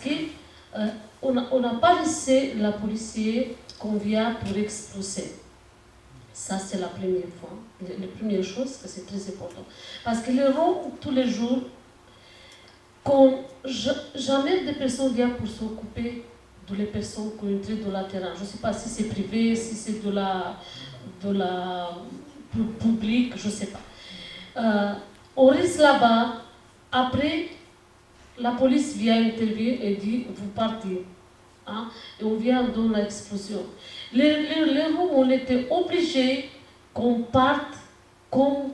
qu'on n'a pas laissé la policier qu'on vient pour expulser. Ça, c'est la première fois. La première chose, c'est très important. Parce que les Roms, tous les jours, jamais des personnes viennent pour s'occuper de les personnes qui ont entré dans la terrain. Je ne sais pas si c'est privé, si c'est de la public, je ne sais pas. On reste là-bas, après, la police vient intervenir et dit, vous partez. Hein? Et on vient dans l'explosion. Les Roms, on était obligés qu'on parte comme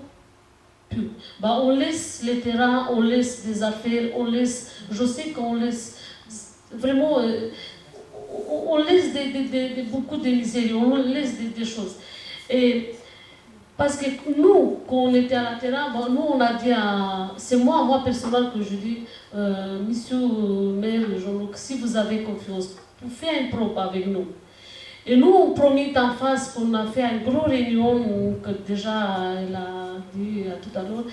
pu. On laisse les terrains, on laisse des affaires, on laisse, je sais qu'on laisse vraiment, on laisse beaucoup de misère, on laisse des choses. Et parce que nous, quand on était à la terrain, nous on a dit, c'est moi personnellement que je dis, monsieur maire Jean-Luc, si vous avez confiance, vous faites un propre avec nous. Et nous, on promet en face qu'on a fait une grosse réunion, que déjà elle a dit tout à l'heure.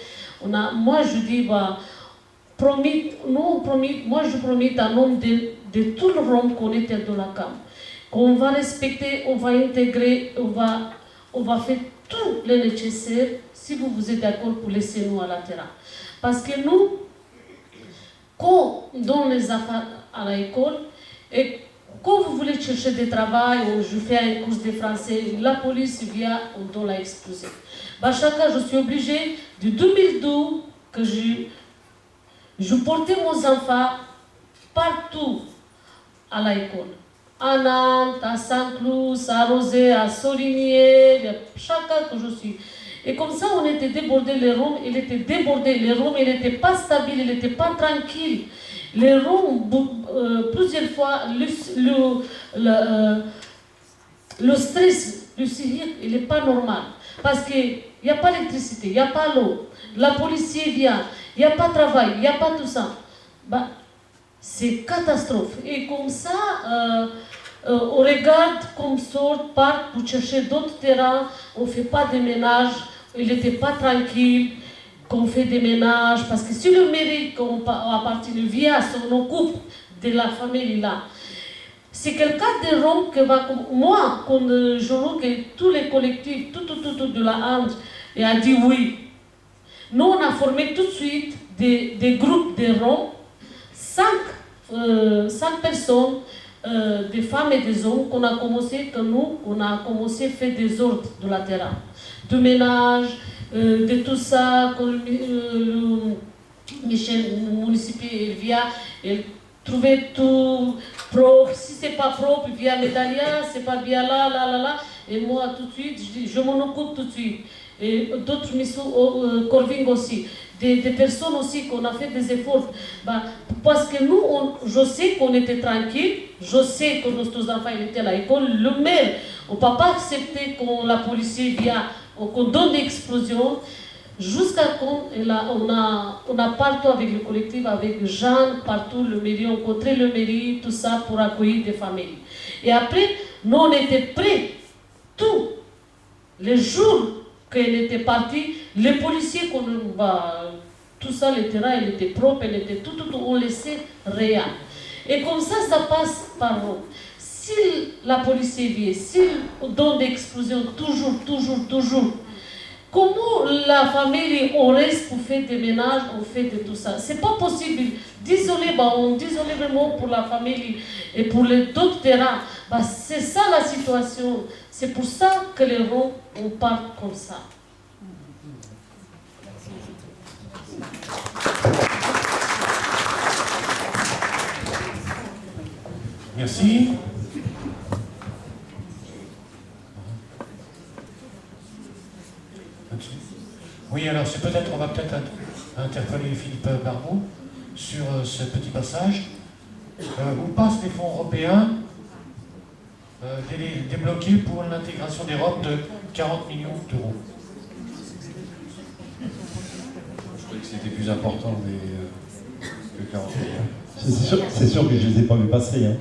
Moi je dis, moi je promets en nom de tout le Rome qu'on était dans la CAM, qu'on va respecter, on va intégrer, on va faire tout le nécessaire, si vous êtes d'accord pour laisser nous à la terrain. Parce que nous, quand on donne les affaires à l'école, et quand vous voulez chercher du travail, ou je fais un cours de français, la police vient, on doit la exploser. Chacun, je suis obligée, de 2012, que je portais mes enfants partout à l'école. À Nantes, à Saint-Cloud, à Rosé, à Sorigné, chacun que je suis. Et comme ça, on était débordés, les Roms, ils étaient débordés, les Roms, ils n'étaient pas stables, ils n'étaient pas tranquilles. Les Roms, plusieurs fois, le stress, le psychique, il n'est pas normal. Parce qu'il n'y a pas d'électricité, il n'y a pas l'eau, la police vient, il n'y a pas de travail, il n'y a pas tout ça. C'est catastrophe. Et comme ça, on regarde comme sort parc pour chercher d'autres terrains, on ne fait pas de ménage, il n'était pas tranquille qu'on fait des ménages, parce que si le mairie appartient via son occupe de la famille là, c'est quelqu'un de Rome que va, moi, quand je vois que tous les collectifs, tout de la Hand, et a dit oui. Nous, on a formé tout de suite des groupes de Roms, 5 personnes, des femmes et des hommes, qu'on a commencé, que nous, on a commencé à faire des ordres de la terrain, de ménage, de tout ça, quand le Michel, le municipal, vient, et trouver tout propre. Si c'est pas propre, via Médalia, c'est pas bien là. Et moi, tout de suite, je dis, je m'en occupe tout de suite. Et d'autres missions, Corving aussi. Des personnes aussi qu'on a fait des efforts. Bah, parce que nous, je sais qu'on était tranquille, je sais que nos enfants étaient à l'école. Le maire, on ne peut pas accepter que la police vienne, qu'on donne des explosions. Jusqu'à quand on a partout avec le collectif, avec Jean, partout le mairie, on rencontrait le mairie, tout ça pour accueillir des familles. Et après, nous on était prêts, tous les jours qu'elle était partie, les policiers, tout ça, le terrain, il était propre, il était tout, on laissait rien. Et comme ça passe par nous. Si la police vient, s'il donne des explosions, toujours, comment la famille, on reste pour faire des ménages, on fait de tout ça? C'est pas possible. Désolé vraiment pour la famille et pour les d'autres terrains. C'est ça la situation. C'est pour ça que les Roms, on part comme ça. Merci. Oui, alors c'est peut-être, on va peut-être interpeller Philippe Barbeau sur ce petit passage. Où passent les fonds européens débloqués pour l'intégration des Roms de 40 millions d'euros? Je croyais que c'était plus important que 40 millions. C'est sûr que je ne les ai pas vus passer. Hein.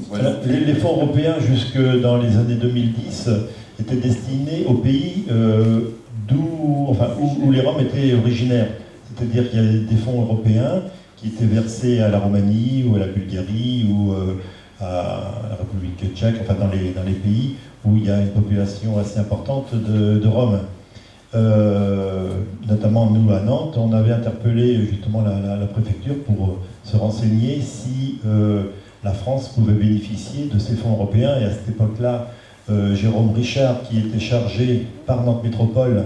Voilà. Les fonds européens, jusque dans les années 2010, étaient destinés aux pays où les Roms étaient originaires. C'est-à-dire qu'il y a des fonds européens qui étaient versés à la Roumanie ou à la Bulgarie ou à la République tchèque, enfin dans les pays où il y a une population assez importante de Roms. Notamment nous à Nantes, on avait interpellé justement la préfecture pour se renseigner si la France pouvait bénéficier de ces fonds européens. Et à cette époque-là, Jérôme Richard, qui était chargé par Nantes Métropole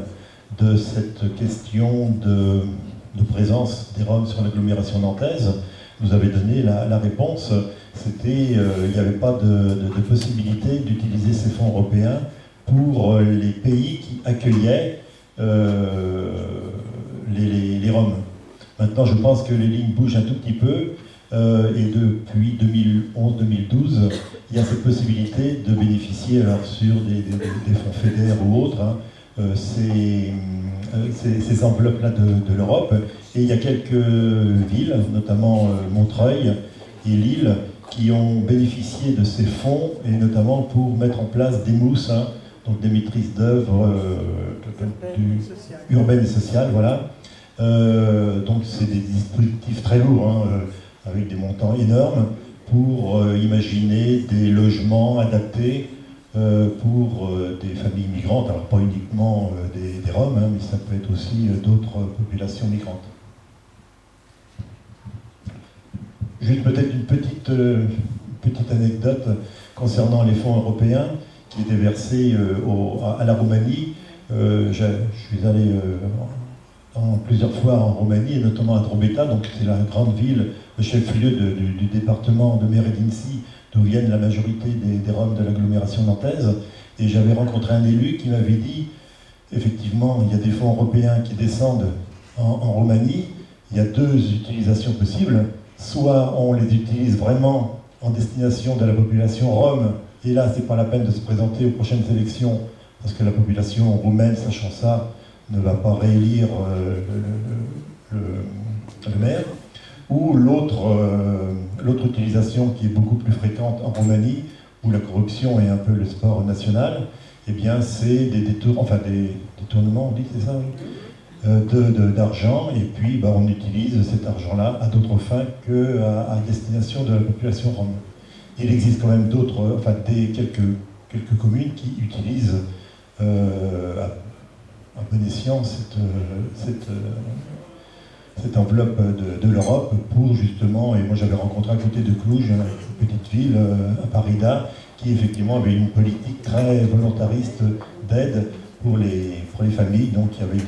de cette question de présence des Roms sur l'agglomération nantaise, nous avait donné la réponse. C'était il n'y avait pas de possibilité d'utiliser ces fonds européens pour les pays qui accueillaient les Roms. Maintenant, je pense que les lignes bougent un tout petit peu. Et depuis 2011-2012, il y a cette possibilité de bénéficier alors, sur des fonds FEDER ou autres, hein, ces enveloppes-là de l'Europe. Et il y a quelques villes, notamment Montreuil et Lille, qui ont bénéficié de ces fonds, et notamment pour mettre en place des mousses, hein, donc des maîtrises d'œuvre urbaines et sociales, voilà. Donc c'est des dispositifs très lourds, hein, avec des montants énormes, pour imaginer des logements adaptés pour des familles migrantes, alors pas uniquement des Roms, hein, mais ça peut être aussi d'autres populations migrantes. Juste peut-être une petite anecdote concernant les fonds européens qui étaient versés à la Roumanie. Je suis allé plusieurs fois en Roumanie, et notamment à Drobeta, donc c'est la grande ville, le chef-lieu du département de Meredinci, d'où viennent la majorité des Roms de l'agglomération nantaise. Et j'avais rencontré un élu qui m'avait dit, effectivement, il y a des fonds européens qui descendent en Roumanie, il y a deux utilisations possibles. Soit on les utilise vraiment en destination de la population rome, et là, c'est pas la peine de se présenter aux prochaines élections, parce que la population roumaine, sachant ça, ne va pas réélire le maire. Ou l'autre utilisation qui est beaucoup plus fréquente en Roumanie, où la corruption est un peu le sport national, eh bien c'est des détournements, on dit, c'est ça, oui, d'argent, et puis on utilise cet argent-là à d'autres fins qu'à destination de la population rome. Il existe quand même quelques communes qui utilisent à bon escient cette enveloppe de l'Europe pour justement, et moi j'avais rencontré à côté de Cluj, une petite ville à Parida, qui effectivement avait une politique très volontariste d'aide pour les familles. Donc il y avait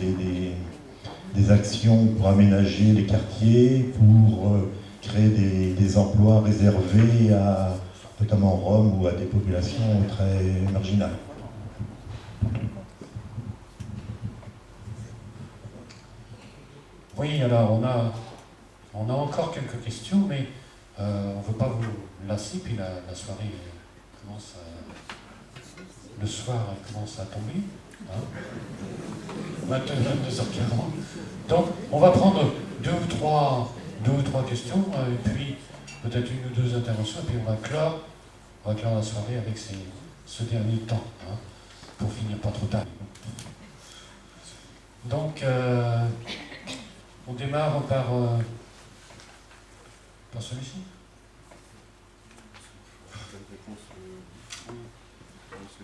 des actions pour aménager les quartiers, pour créer des emplois réservés à notamment Rome ou à des populations très marginales. Oui, alors on a encore quelques questions, mais on ne veut pas vous lasser, puis la soirée commence le soir elle commence à tomber, hein, 22h40. Donc on va prendre deux ou trois questions, et puis peut-être une ou deux interventions, et puis on va clore la soirée avec ce dernier temps, hein, pour finir pas trop tard. Donc on démarre par celui-ci.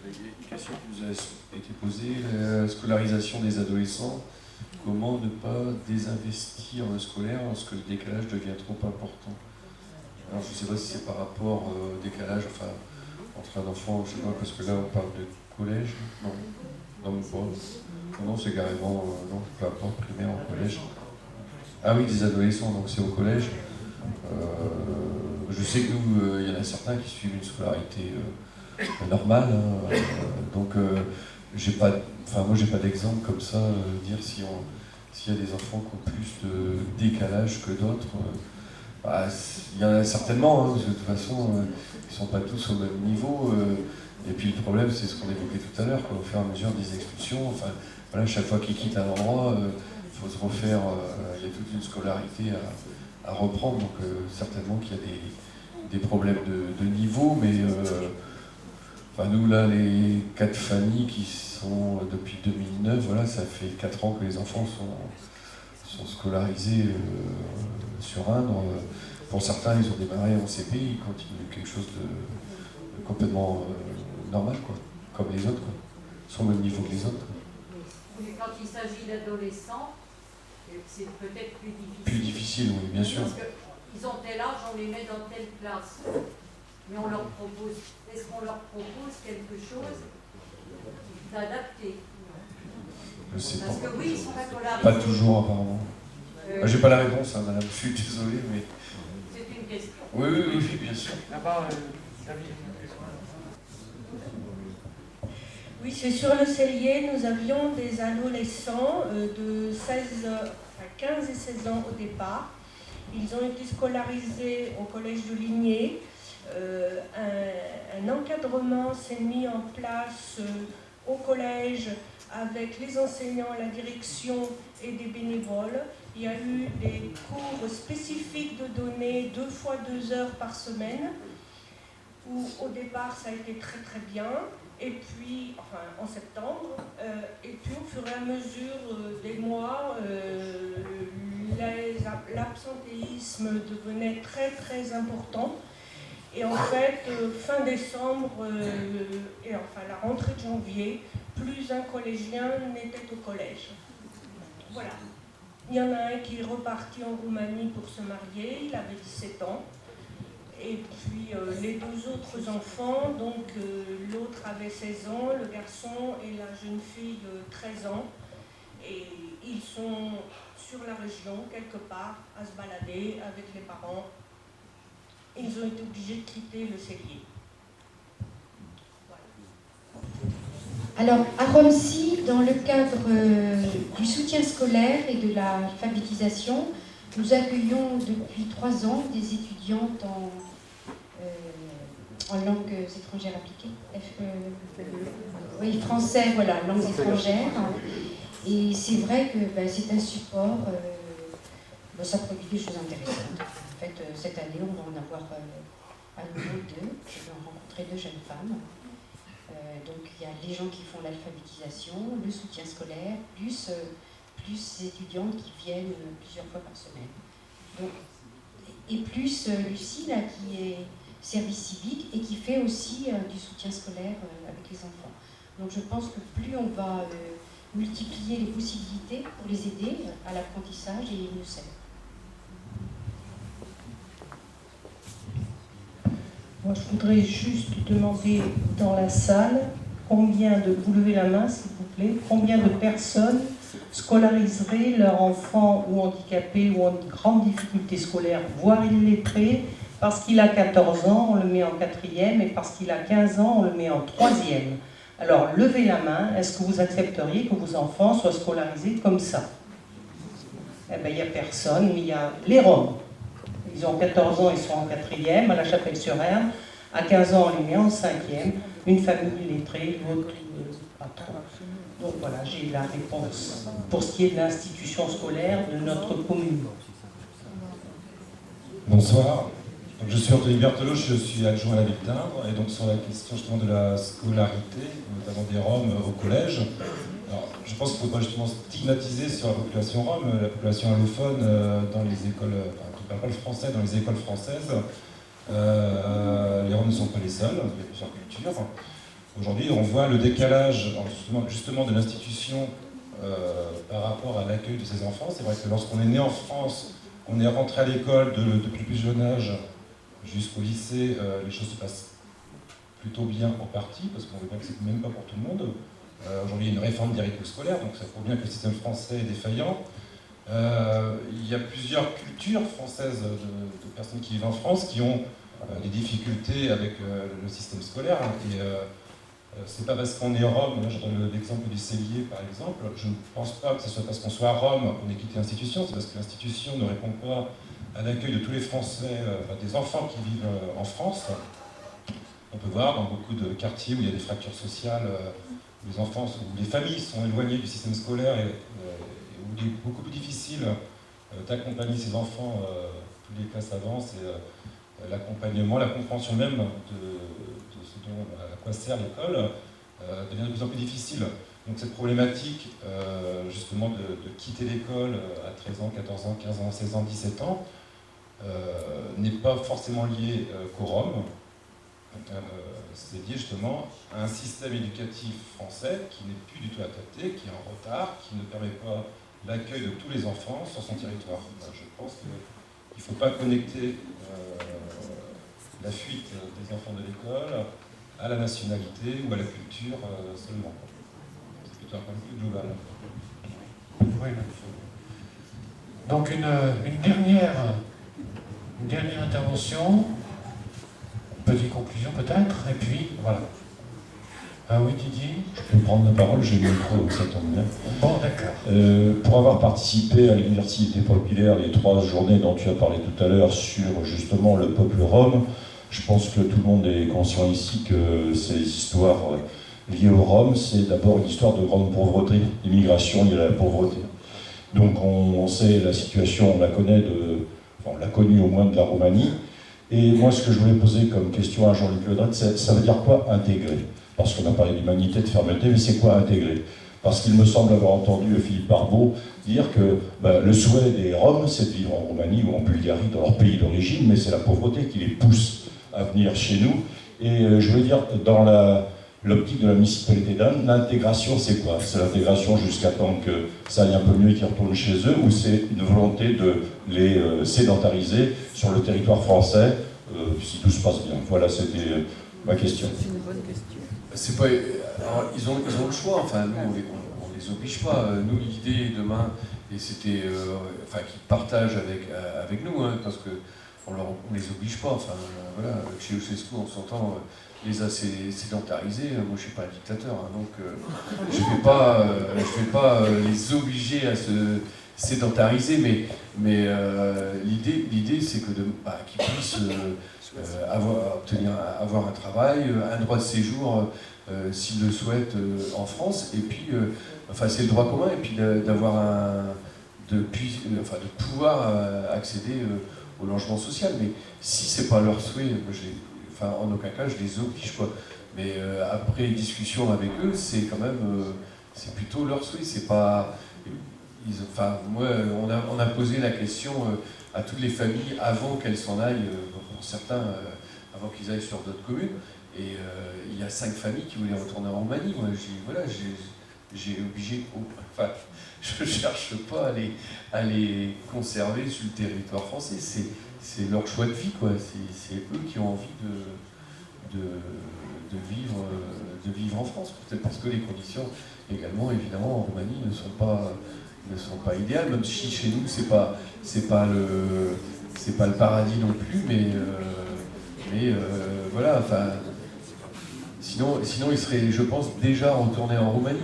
Une question qui nous a été posée, la scolarisation des adolescents. Comment ne pas désinvestir le scolaire lorsque le décalage devient trop important? Alors je ne sais pas si c'est par rapport au décalage, entre un enfant, je sais pas, parce que là on parle de collège, non, c'est carrément, non, peu importe, primaire ou collège. Ah oui, des adolescents, donc c'est au collège. Je sais que nous, il y en a certains qui suivent une scolarité normale, hein, donc moi j'ai pas d'exemple comme ça, dire s'il y a des enfants qui ont plus de décalage que d'autres. Il y en a certainement, hein, parce que de toute façon, ils ne sont pas tous au même niveau. Et puis le problème, c'est ce qu'on évoquait tout à l'heure, au fur et à mesure des expulsions. Chaque fois qu'ils quittent un endroit, il faut se refaire. Il y a toute une scolarité à reprendre. Donc certainement qu'il y a des problèmes de niveau, mais nous là, les 4 familles qui sont depuis 2009, voilà, ça fait 4 ans que les enfants sont scolarisés sur Indre. Pour certains, ils ont démarré en CP, ils continuent quelque chose de complètement normal, quoi, comme les autres, quoi. Ils sont au même niveau que les autres. Mais quand il s'agit d'adolescents, c'est peut-être plus difficile. Plus difficile, oui, bien sûr. Parce qu'ils ont tel âge, on les met dans telle classe. Mais on leur propose, est-ce qu'on leur propose quelque chose d'adapté? Je sais Parce pas. que oui, ils sont scolarisés. Pas toujours, apparemment. J'ai pas la réponse, hein, madame, je suis désolé, mais... C'est une question. Oui, bien sûr. Là-bas, David. Oui, c'est sur le cellier, nous avions des adolescents de 15 et 16 ans au départ. Ils ont été scolarisés au collège de Ligné. Un encadrement s'est mis en place au collège avec les enseignants, la direction et des bénévoles. Il y a eu des cours spécifiques de données 2 fois 2 heures par semaine, où au départ ça a été très très bien, et puis, en septembre, et puis au fur et à mesure des mois, l'absentéisme devenait très très important. Et en fait, fin décembre et la rentrée de janvier, plus un collégien n'était au collège. Voilà. Il y en a un qui est reparti en Roumanie pour se marier, il avait 17 ans. Et puis les 2 autres enfants, donc l'autre avait 16 ans, le garçon et la jeune fille 13 ans. Et ils sont sur la région, quelque part, à se balader avec les parents. Ils ont été obligés de quitter le cellier. Alors, à Romsy, dans le cadre du soutien scolaire et de la alphabétisation, nous accueillons depuis 3 ans des étudiantes en langues étrangères appliquées. Oui, français, voilà, langues étrangères. Et c'est vrai que c'est un support ça produit des choses intéressantes. En fait, cette année, on va en avoir à nouveau 2. Je vais en rencontrer 2 jeunes femmes. Donc il y a les gens qui font l'alphabétisation, le soutien scolaire, plus les étudiantes qui viennent plusieurs fois par semaine. Donc, et plus Lucie, là, qui est service civique et qui fait aussi du soutien scolaire avec les enfants. Donc je pense que plus on va multiplier les possibilités pour les aider à l'apprentissage, et mieux c'est. Moi, je voudrais juste demander dans la salle combien de, vous levez la main s'il vous plaît, combien de personnes scolariseraient leur enfant ou handicapé ou en grande difficulté scolaire, voire illettré, parce qu'il a 14 ans, on le met en 4e, et parce qu'il a 15 ans, on le met en 3e. Alors, levez la main, est-ce que vous accepteriez que vos enfants soient scolarisés comme ça? Eh bien, il n'y a personne, mais il y a les Roms. Ils ont 14 ans, ils sont en 4e, à la Chapelle-sur-Erne. À 15 ans, on les met en 5e. Une famille illettrée, l'autre pas trop. Donc voilà, j'ai la réponse pour ce qui est de l'institution scolaire de notre commune. Bonsoir. Donc, je suis Anthony Berthelot, je suis adjoint à la ville d'Indre, et donc sur la question justement de la scolarité, notamment des Roms au collège. Alors, je pense qu'il ne faut pas justement stigmatiser sur la population Rome, la population allophone dans les écoles, qui ne parle pas le français, dans les écoles françaises. Les Roms ne sont pas les seuls, il y a plusieurs cultures. Aujourd'hui, on voit le décalage justement de l'institution par rapport à l'accueil de ces enfants. C'est vrai que lorsqu'on est né en France, on est rentré à l'école depuis le plus jeune âge jusqu'au lycée, les choses se passent plutôt bien en partie, parce qu'on voit bien que c'est même pas pour tout le monde. Aujourd'hui, il y a une réforme des rythmes scolaires, donc ça prouve bien que le système français est défaillant. Il y a plusieurs cultures françaises de personnes qui vivent en France qui ont des difficultés avec le système scolaire. Et c'est pas parce qu'on est Rome, là je donne l'exemple du Cellier par exemple, je ne pense pas que ce soit parce qu'on soit Rome qu'on ait quitté l'institution, c'est parce que l'institution ne répond pas à l'accueil de tous les Français, des enfants qui vivent en France. On peut voir dans beaucoup de quartiers où il y a des fractures sociales, où les enfants, où les familles sont éloignées du système scolaire et où il est beaucoup plus difficile d'accompagner ces enfants, plus les classes avancent, et l'accompagnement, la compréhension même de ce dont, à quoi sert l'école devient de plus en plus difficile. Donc cette problématique justement de quitter l'école à 13 ans, 14 ans, 15 ans, 16 ans, 17 ans n'est pas forcément liée qu'aux Roms. C'est lié justement à un système éducatif français qui n'est plus du tout adapté, qui est en retard, qui ne permet pas l'accueil de tous les enfants sur son territoire. Je pense qu'il ne faut pas connecter la fuite des enfants de l'école à la nationalité ou à la culture seulement. C'est plutôt un point de vue global. Oui, donc une dernière intervention, petite conclusion peut-être, et puis voilà. Ah oui, Didier? Je peux prendre la parole, j'ai le micro, donc ça tombe bien. Bon, d'accord. Pour avoir participé à l'Université populaire, les 3 journées dont tu as parlé tout à l'heure sur justement le peuple Rome, je pense que tout le monde est conscient ici que ces histoires liées aux Roms, c'est d'abord une histoire de grande pauvreté, l'immigration liée à la pauvreté. Donc on sait la situation, on la connaît, on l'a connue au moins de la Roumanie. Et moi, ce que je voulais poser comme question à Jean-Luc Le Drette, c'est ça veut dire quoi intégrer? Parce qu'on a parlé d'humanité, de fermeté, mais c'est quoi intégrer? Parce qu'il me semble avoir entendu Philippe Barbeau dire que le souhait des Roms, c'est de vivre en Roumanie ou en Bulgarie, dans leur pays d'origine, mais c'est la pauvreté qui les pousse à venir chez nous. Et je veux dire, dans l'optique de la municipalité d'Anne, l'intégration, c'est quoi? C'est l'intégration jusqu'à temps que ça aille un peu mieux et qu'ils retournent chez eux, ou c'est une volonté de les sédentariser sur le territoire français, si tout se passe bien? Voilà, c'était ma question. C'est une bonne question. C'est pas, alors, ils ont le choix, enfin nous on les oblige pas. Nous l'idée demain, et c'était qu'ils partagent avec nous, hein, parce que on les oblige pas. Enfin voilà, chez Ceausescu on s'entend, les a sédentarisés. Moi je suis pas un dictateur, hein, donc je vais pas les obliger à se sédentariser, mais l'idée c'est que qu'ils puissent avoir un travail, un droit de séjour s'ils le souhaitent en France, et puis c'est le droit commun, et puis de pouvoir accéder au logement social. Mais si c'est pas leur souhait, moi, en aucun cas je les oblige, quoi. Mais après discussion avec eux, c'est quand même, c'est plutôt leur souhait. C'est pas, moi, on a posé la question à toutes les familles avant qu'elles s'en aillent, pour certains, avant qu'ils aillent sur d'autres communes. Et il y a 5 familles qui voulaient retourner en Roumanie. Moi, j'ai obligé. Enfin, je cherche pas à les conserver sur le territoire français. C'est leur choix de vie, quoi. C'est eux qui ont envie de vivre en France. Peut-être parce que les conditions également, évidemment, en Roumanie ne sont pas idéales. Même si chez nous, c'est pas le paradis non plus, mais voilà. Enfin. Sinon, ils seraient, je pense, déjà retournés en Roumanie,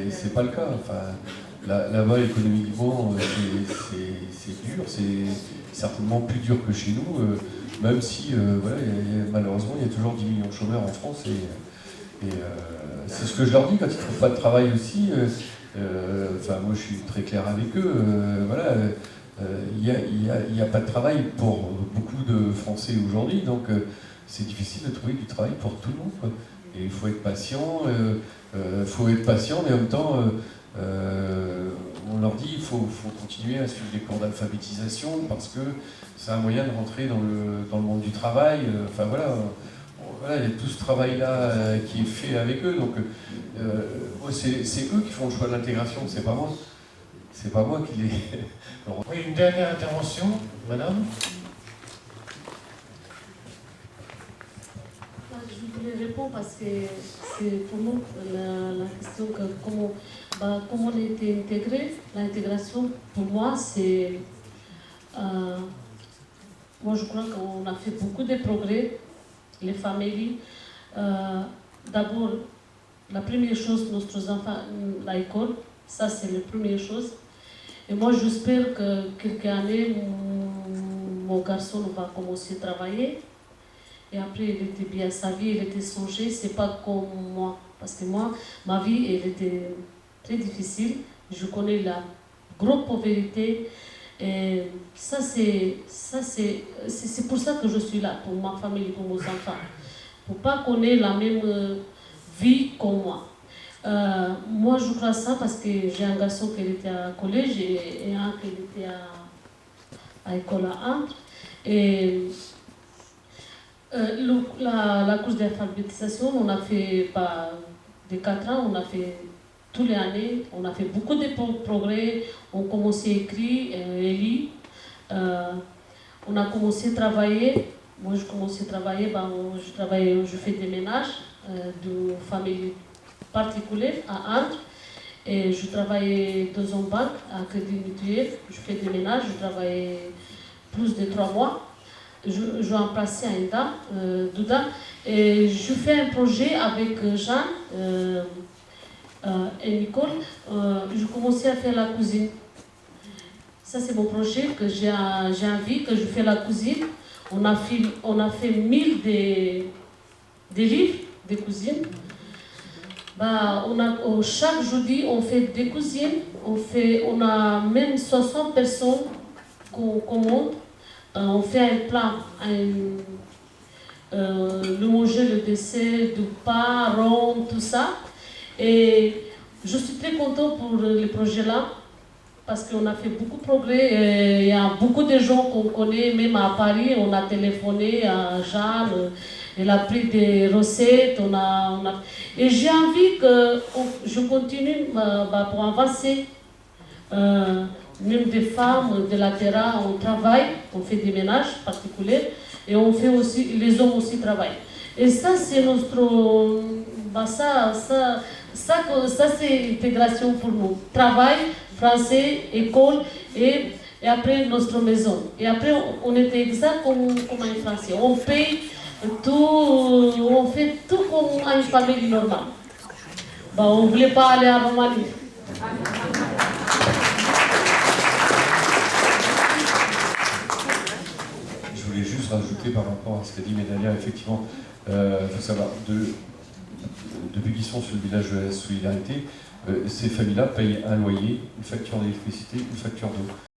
et c'est pas le cas. Enfin, là-bas, économiquement, c'est dur, c'est certainement plus dur que chez nous, même si, voilà, malheureusement, il y a toujours 10 millions de chômeurs en France, et c'est ce que je leur dis quand ils ne trouvent pas de travail aussi. Enfin, moi, je suis très clair avec eux. Voilà, il n'y a pas de travail pour beaucoup de Français aujourd'hui, donc c'est difficile de trouver du travail pour tout le monde, quoi. Et il faut être patient, mais en même temps, on leur dit qu'il faut continuer à suivre des cours d'alphabétisation parce que c'est un moyen de rentrer dans le monde du travail. Enfin voilà, il y a tout ce travail-là qui est fait avec eux. Donc c'est eux qui font le choix de l'intégration, c'est pas moi. C'est pas moi qui les... Oui, une dernière intervention, madame. Je voulais répondre parce que c'est pour nous la question que comment on a été intégré. L'intégration, pour moi, c'est... moi, je crois qu'on a fait beaucoup de progrès, les familles. D'abord, la première chose, nos enfants, l'école, ça c'est la première chose. Et moi, j'espère que quelques années, mon garçon va commencer à travailler. Et après, il était bien, sa vie, il était songé, c'est pas comme moi. Parce que moi, ma vie, elle était très difficile. Je connais la grosse pauvreté. Et ça, c'est pour ça que je suis là, pour ma famille, pour mes enfants. Pour pas connaître la même vie que moi. Moi, je crois ça parce que j'ai un garçon qui était à collège et un qui était à l'école à Andres. Et la course d'alphabétisation, on a fait pas de 4 ans, on a fait toutes les années, on a fait beaucoup de progrès, on a commencé à écrire et lire, on a commencé à travailler. Moi, je commençais à travailler, je fais des ménages de familles particulières à Andres. Et je travaillais dans une banque à Crédit Mutuel, je fais des ménages, je travaillais plus de 3 mois. Je remplaçais à Enda, Douda, et je fais un projet avec Jean et Nicole. Je commençais à faire la cuisine. Ça, c'est mon projet que j'ai envie, que je fais la cuisine. On a fait 1000 des livres de cuisine. Chaque jeudi, on fait des cuisines. On a même 60 personnes qu'on commande. On fait un plat, le manger, le dessert, du pain, rhum, tout ça. Et je suis très contente pour le projet-là, parce qu'on a fait beaucoup de progrès. Il y a beaucoup de gens qu'on connaît, même à Paris, on a téléphoné à Jeanne, elle a pris des recettes. Et j'ai envie que je continue pour avancer. Même des femmes de la terre, on travaille, on fait des ménages particuliers et on fait aussi, les hommes aussi travaillent. Et ça, c'est notre, ça c'est intégration pour nous. Travail, français, école et après notre maison. Et après, on était exact comme un Français. On paye tout, on fait tout comme une famille normale. On ne voulait pas aller en Roumanie. Je voulais juste rajouter par rapport à ce qu'a dit Médalia, effectivement, il faut savoir, depuis qu'ils sont sur le village de la solidarité, ces familles-là payent un loyer, une facture d'électricité, une facture d'eau.